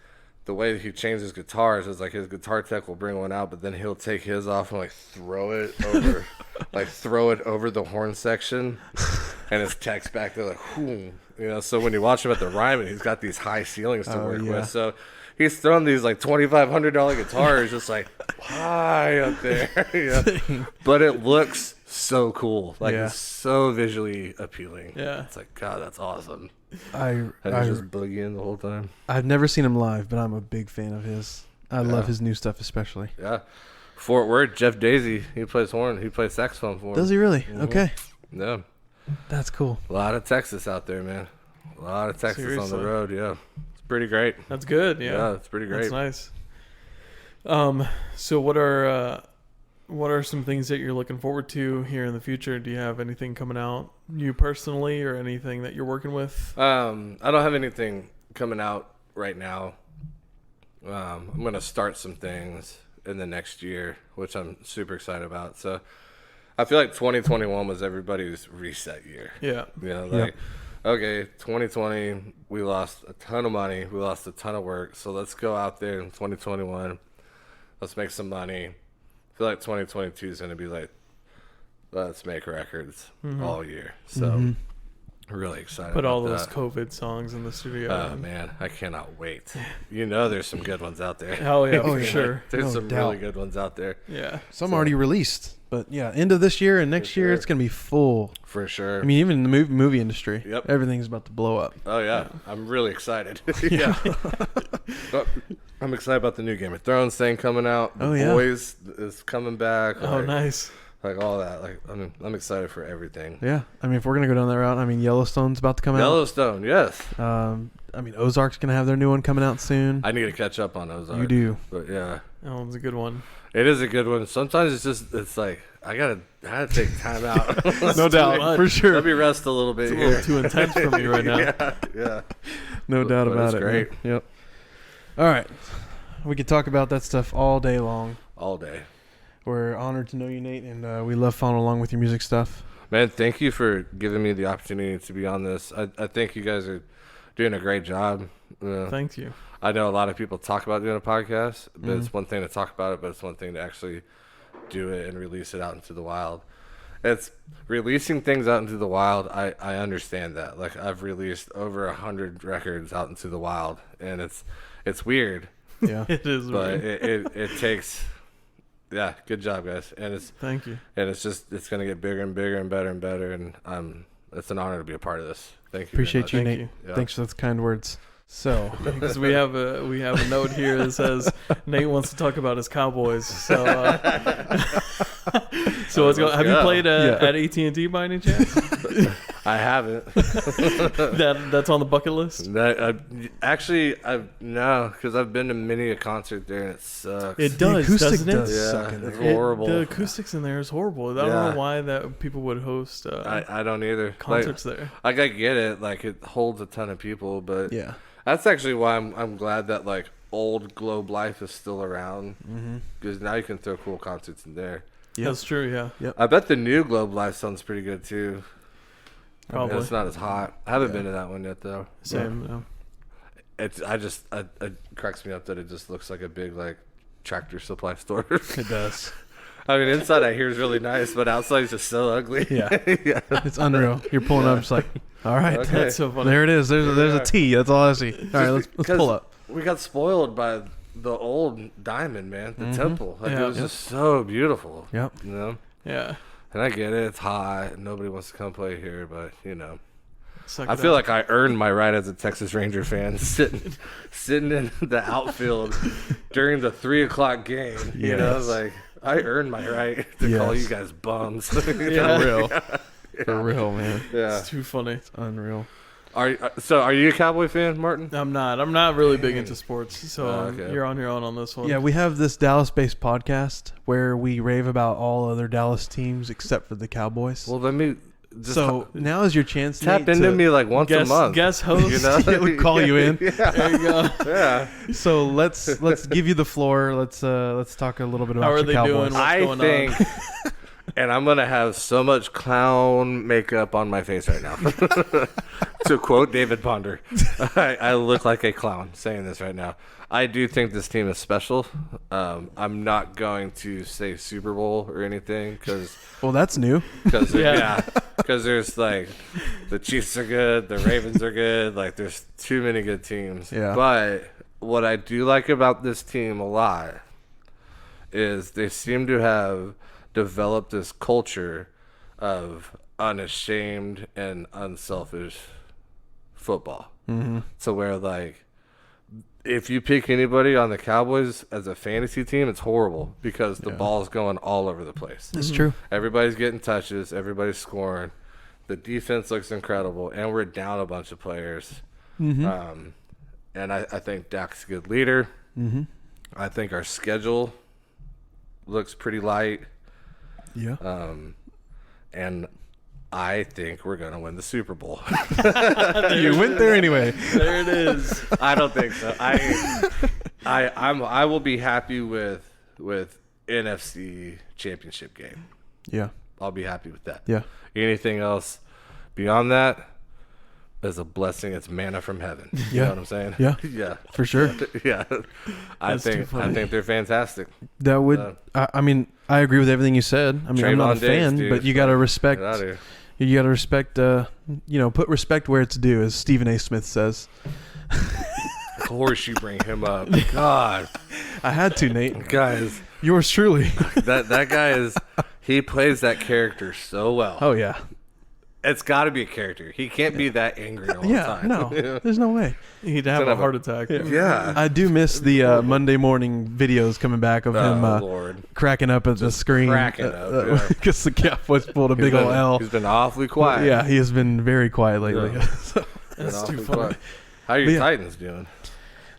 the way that he changes guitars is like his guitar tech will bring one out, but then he'll take his off and like throw it over, the horn section. And his tech's back there like, whoom. You know, so when you watch him at the Ryman, he's got these high ceilings to work with. So he's throwing these like $2,500 guitars just like high up there. Yeah. But it looks so cool. Like it's so visually appealing. Yeah. It's like, God, that's awesome. I just boogieing the whole time. I've never seen him live, but I'm a big fan of his. I love his new stuff especially. Yeah. Fort Worth, Jeff Daisy, he plays horn. He plays saxophone for him. Does he really? Mm-hmm. Okay. Yeah. That's cool. A lot of Texas out there, man. A lot of Texas Seriously. on the road, yeah. It's pretty great. That's good. Yeah, it's pretty great. That's nice. So what are some things that you're looking forward to here in the future? Do you have anything coming out, you personally, or anything that you're working with? I don't have anything coming out right now. I'm going to start some things in the next year, which I'm super excited about. So I feel like 2021 was everybody's reset year. Yeah. You know, like, okay, 2020, we lost a ton of money. We lost a ton of work. So let's go out there in 2021. Let's make some money. I feel like 2022 is going to be like, let's make records all year. So I'm really excited Put all about those that. COVID songs in the studio. Oh, man, I cannot wait. You know there's some good ones out there. Hell yeah, for sure. There's No some doubt. really good ones out there. Yeah. Some already released, but yeah, end of this year and next year sure. it's gonna be full. For sure. I mean, even in the movie industry, Yep. everything's about to blow up. Oh, yeah. I'm really excited. Yeah. But I'm excited about the new Game of Thrones thing coming out. The Boys is coming back. Oh, like, nice. Like all that. Like I'm excited for everything. Yeah, I mean, if we're gonna go down that route, I mean, Yellowstone's about to come Yellowstone, yes. out. I mean, Ozark's gonna have their new one coming out soon. I need to catch up on Ozark. You do. But yeah. That one's a good one. It is a good one. Sometimes it's like I gotta take time out. No doubt, for sure. Let me rest a little bit It's a here. little too intense for me right now. Yeah. No doubt But about it's it. great. Man. Yep. All right, we could talk about that stuff all day long. All day. We're honored to know you, Nate, and we love following along with your music stuff. Man, thank you for giving me the opportunity to be on this. I think you guys are doing a great job. Thank you. I know a lot of people talk about doing a podcast, but it's one thing to talk about it, but it's one thing to actually do it and release it out into the wild. It's releasing things out into the wild. I understand that. Like, I've released over 100 records out into the wild, and it's weird, Yeah. It is but weird. it takes. Yeah, good job, guys. And Thank you. it's gonna get bigger and bigger and better and better, and it's an honor to be a part of this. Thank you. Appreciate you, Thank Nate. you. Yeah. Thanks for those kind words. So, Because we have a note here that says Nate wants to talk about his Cowboys. So, so what's going? Have you played at AT&T by any chance? I haven't. That's on the bucket list. No, because I've been to many a concert there and it sucks. It does, acoustic doesn't it? does Yeah, suck in it's there. horrible. The acoustics in there is horrible. I don't know why that people would host I don't either. concerts there. Like I get it, like it holds a ton of people, but yeah. that's actually why I'm glad that like old Globe Life is still around, because now you can throw cool concerts in there. Yep. That's true. Yeah, I bet the new Globe Life sounds pretty good too. probably. It's not as hot. I haven't been to that one yet though. Same. No. It cracks me up that it just looks like a big like Tractor Supply store. It does. I mean, inside I hear is really nice, but outside it's just so ugly. Yeah. Yeah. It's unreal. You're pulling up just like, all right. Okay. That's so funny. There it is. There's a T. That's all I see. All right, let's because pull up. We got spoiled by the old diamond, man. The temple. Like, Yeah. it was just so beautiful. Yep. You know? Yeah. And I get it. It's hot. And nobody wants to come play here, but, you know. Suck I it feel up. like I earned my right as a Texas Ranger fan sitting in the outfield during the 3:00 game. You know, Yes. like I earned my right to call Yes. you guys bums. For real. For real, man. Yeah. It's too funny. Unreal. Are you a Cowboy fan, Martin? I'm not really big into sports, so Okay. you're on your own on this one. Yeah, we have this Dallas-based podcast where we rave about all other Dallas teams except for the Cowboys. Well, let me just so now is your chance, tap Nate, into to, me like once a month. Guest host. You know? Yeah, we call you in. Yeah. There you go. Yeah. So let's give you the floor. Let's talk a little bit about How are your they Cowboys. doing? What's I going think And I'm going to have so much clown makeup on my face right now. To quote David Ponder, I look like a clown saying this right now. I do think this team is special. I'm not going to say Super Bowl or anything because... Well, that's new. Because there's like the Chiefs are good, the Ravens are good. Like there's too many good teams. Yeah. But what I do like about this team a lot is they seem to have developed this culture of unashamed and unselfish football. Mm-hmm. So where like if you pick anybody on the Cowboys as a fantasy team, it's horrible because the ball's going all over the place. It's true. Everybody's getting touches. Everybody's scoring. The defense looks incredible, and we're down a bunch of players. Mm-hmm. And I think Dak's a good leader. Mm-hmm. I think our schedule looks pretty light. Yeah. And I think we're going to win the Super Bowl. You went there anyway. There it is. I don't think so. I will be happy with NFC championship game. Yeah. I'll be happy with that. Yeah. Anything else beyond that is a blessing. It's manna from heaven. You Yeah. know what I'm saying? Yeah. Yeah. For sure. Yeah. I That's too think funny. they're fantastic. That would. I mean, I agree with everything you said. I mean, I'm not a Trayvon Diggs, fan, dude. but you got to respect. Get out of here. You got to respect. Put respect where it's due, as Stephen A. Smith says. Of course you bring him up. God. I had to, Nate. Guys, Yours truly. that guy is he plays that character so well. Oh yeah. It's got to be a character. He can't be that angry all the Yeah. time. No. There's no way. He'd have a heart attack. Yeah. I do miss the Monday morning videos coming back of him Lord. cracking up at the screen. cracking up, yeah. Because the Cowboys pulled a big old L. He's been awfully quiet. Yeah, he has been very quiet lately. Yeah. So, That's too Awfully funny. quiet. How are your But yeah. Titans doing?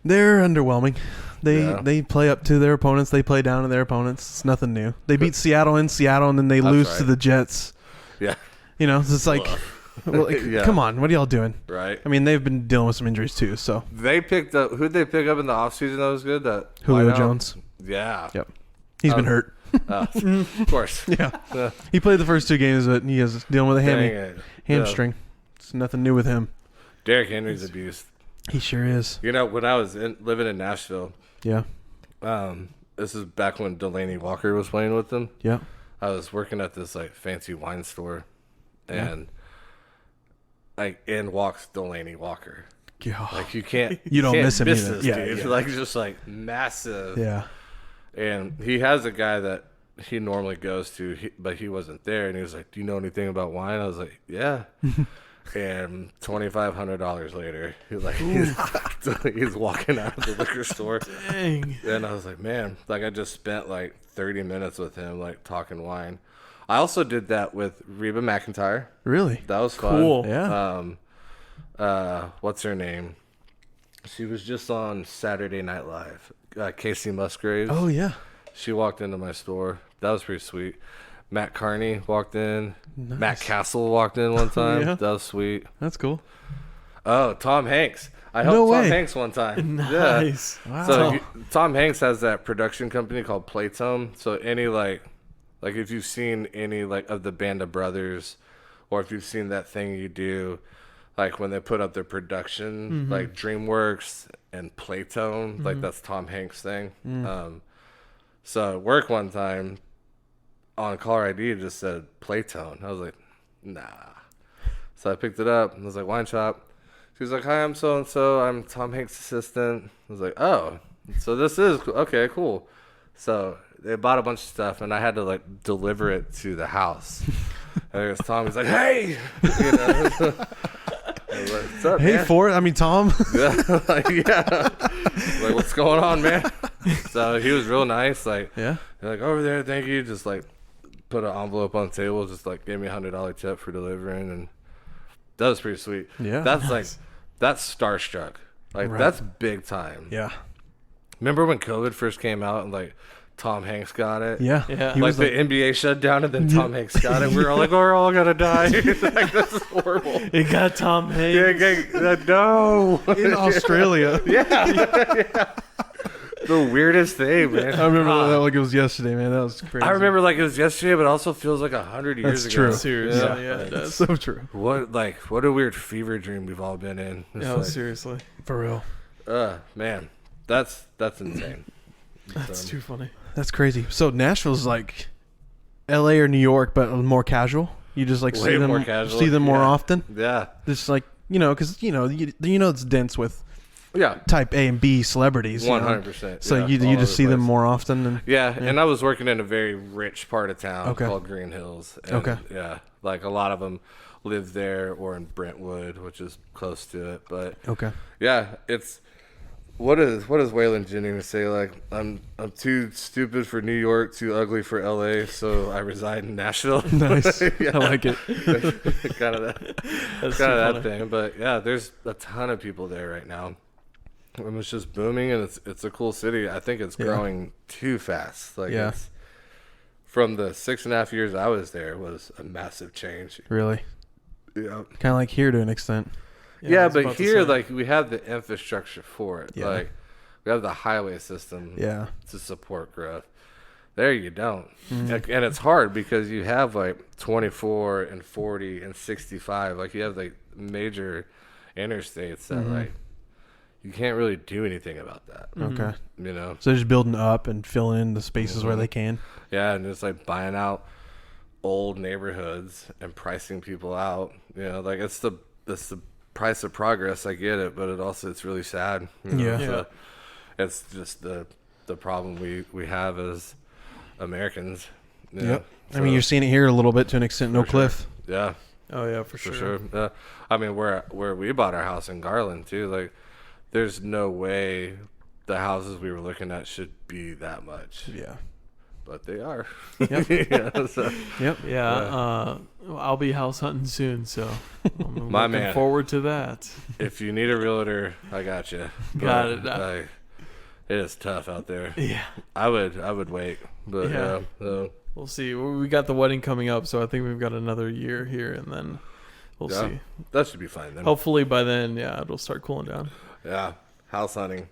they're underwhelming. Yeah. They play up to their opponents. They play down to their opponents. It's nothing new. They beat Seattle in Seattle, and then they lose to right. the Jets. Yeah. You know, it's like, Yeah. come on, what are y'all doing? Right. I mean, they've been dealing with some injuries too. So They picked up who'd they pick up in the offseason that was good? That Julio wideout? Jones. Yeah. Yep, he's been hurt. Of course. Yeah, he played the first 2 games, but he is dealing with a Dang it. hamstring. It's nothing new with him. Derrick Henry's a beast. He sure is. You know, when I was living in Nashville, Yeah, this is back when Delaney Walker was playing with them. yeah, I was working at this like fancy wine store, and in walks Delaney Walker. yeah. Like you can't don't can't miss him either. this Yeah, dude. yeah. Like just like massive. Yeah. And he has a guy that he normally goes to, but he wasn't there. And he was like, "Do you know anything about wine?" I was like, "Yeah." And $2,500 later, he's walking out of the liquor store. Dang. And I was like, man, like I just spent like 30 minutes with him, like talking wine. I also did that with Reba McEntire. Really? That was fun. Cool. Yeah. What's her name? She was just on Saturday Night Live. Casey Musgraves. Oh yeah. She walked into my store. That was pretty sweet. Matt Carney walked in. Nice. Matt Castle walked in one time. Yeah. That was sweet. That's cool. Oh, Tom Hanks. I helped No Tom way. Hanks one time. Nice. Wow. So Tom Hanks has that production company called Playtone. So any like if you've seen any like of the Band of Brothers, or if you've seen that thing you do, like when they put up their production, like DreamWorks and Playtone, like that's Tom Hanks' thing. So at work one time, on caller ID it just said Playtone. I was like, nah. So I picked it up and I was like, wine shop. She was like, hi, I'm so and so. I'm Tom Hanks' assistant. I was like, oh, so this is okay, cool. So they bought a bunch of stuff and I had to like deliver it to the house. And there's Tom. He's like, hey, you know. I was like, what's up, Hey, man? Ford. I mean, Tom. Yeah. Like, what's going on, man? So he was real nice. Like, Yeah. like over there, thank you. Just like put an envelope on the table. Just like gave me $100 tip for delivering, and that was pretty sweet. Yeah. That's like that's starstruck. Like Right. that's big time. Yeah. Remember when COVID first came out and like Tom Hanks got it? Yeah. Yeah. He Like was the NBA shut down and then Tom Hanks got it. We were all like, oh, we're all gonna die. Like this is horrible. It got Tom Hanks. No. in Australia. Yeah. the weirdest thing, man. I remember that like it was yesterday, man. That was crazy. I remember like it was yesterday, but it also feels like 100 years That's ago. true. Seriously, yeah, that's so true. What a weird fever dream we've all been in. It's Yeah, like, seriously. For real. Man, that's insane. That's too funny. That's crazy. So Nashville's like L.A. or New York, but more casual. You just like Way more casual. see them more Yeah. often. Yeah. Just like because you know it's dense with Yeah. type A and B celebrities. 100%. So yeah, you all just over see the them place. more often. And Yeah, and I was working in a very rich part of town Okay. called Green Hills. And Okay. Yeah, like a lot of them live there or in Brentwood, which is close to it. But okay. yeah, it's what is Waylon Jennings say? Like I'm too stupid for New York, too ugly for LA, so I reside in Nashville. Nice. Yeah. I like it. kind of that, That's kind of too that thing. But yeah, there's a ton of people there right now. And it's just booming, and it's a cool city. I think it's growing too fast. Like it's from the 6.5 years I was there was a massive change. Really. Yeah. Kind of like here to an extent. Yeah, I was but about to here, say. like, we have the infrastructure for it. Yeah. Like, we have the highway system Yeah. to support growth. There you don't. Mm-hmm. And it's hard because you have, like, 24 and 40 and 65. Like, you have, like, major interstates that, Mm-hmm. like, you can't really do anything about that. Okay. You know? So they're just building up and filling in the spaces where they can. Yeah, and just, like, buying out old neighborhoods and pricing people out. You know, like, it's the price of progress. I get it, but it's really sad. You know? Yeah. So it's just the problem we have as Americans. You know? Yep. I mean, you're seeing it here a little bit to an extent. No For sure. cliff. Yeah, Oh yeah, for for sure. sure. I mean, where we bought our house in Garland too, like, there's no way the houses we were looking at should be that much, Yeah. but they are. Yep. Yeah, so. Yep. Yeah, I'll be house hunting soon, so I'm My looking man. forward to that. If you need a realtor, I got you. Got it. Like, it is tough out there. Yeah, I would wait, but Yeah. we'll see. We got the wedding coming up, so I think we've got another year here, and then we'll Yeah. see. That should be fine then. Hopefully by then, yeah, it'll start cooling down. Yeah, house hunting.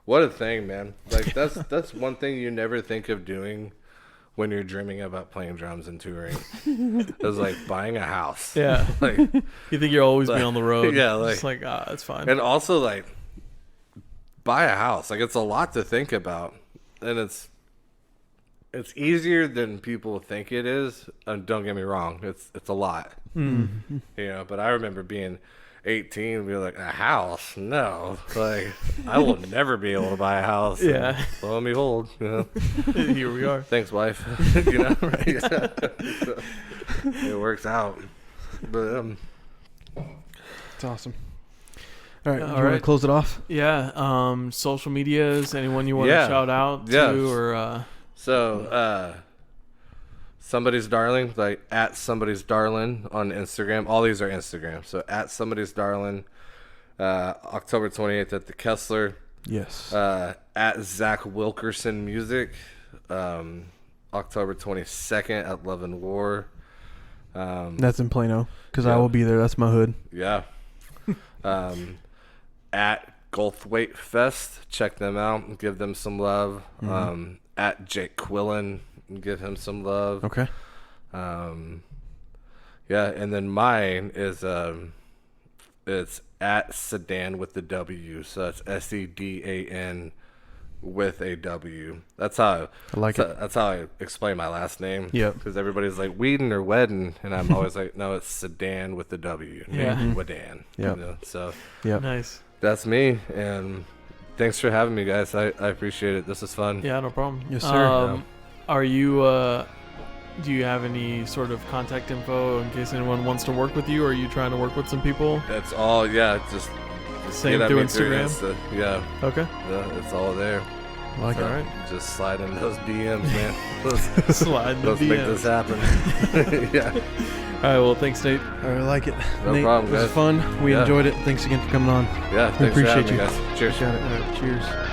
What a thing, man! Like that's one thing you never think of doing when you're dreaming about playing drums and touring. It's like buying a house. Yeah, Like, you think you'll always be on the road? Yeah, like- it's like it's fine. and also like buy a house. Like, it's a lot to think about, and it's easier than people think it is. And don't get me wrong, it's a lot. Mm-hmm. You know, but I remember being 18 and be like, a house? No. Like, I will never be able to buy a house. Yeah. And lo and behold, you know. Here we are. Thanks, wife. You know, right? So, it works out. But It's awesome. All right. All You want to right. close it off? Yeah. Social medias. Anyone you want Yeah. to shout out Yeah. to, or Somebody's Darling, like at Somebody's Darling on Instagram. All these are Instagram. So at Somebody's Darling, October 28th at the Kessler. Yes. At Zach Wilkerson Music, October 22nd at Love and War. That's in Plano because I yeah. will be there. That's my hood. Yeah. At Goldthwaite Fest, check them out and give them some love. At Jake Quillen, give him some love. Okay. Yeah, and then mine is it's at Sedan with the W, so that's SEDAN with a W. That's how I like it. That's how I explain my last name. Yep. Because everybody's like Wedan or Wedan, and I'm always like, no, it's Sedan with the W. Yeah. Wedan. Yep. You know, so Yep. nice. that's me, and thanks for having me, guys. I appreciate it. This is fun. Yeah, no problem. Yes, sir. Are you? Do you have any sort of contact info in case anyone wants to work with you? Or are you trying to work with some people? That's all. Yeah, just Same get at through me through Instagram? Insta. Yeah, Okay. yeah, it's all there. I like So, it. just slide in those DMs, man. Let's, Slide the let's make DMs. this happen. Yeah, All right. Well, thanks, Nate. I like it. No Nate, problem, it was guys. fun. We Yeah. enjoyed it. Thanks again for coming on. yeah. Thanks appreciate for having you. me, guys. Cheers. Got it. All right, cheers.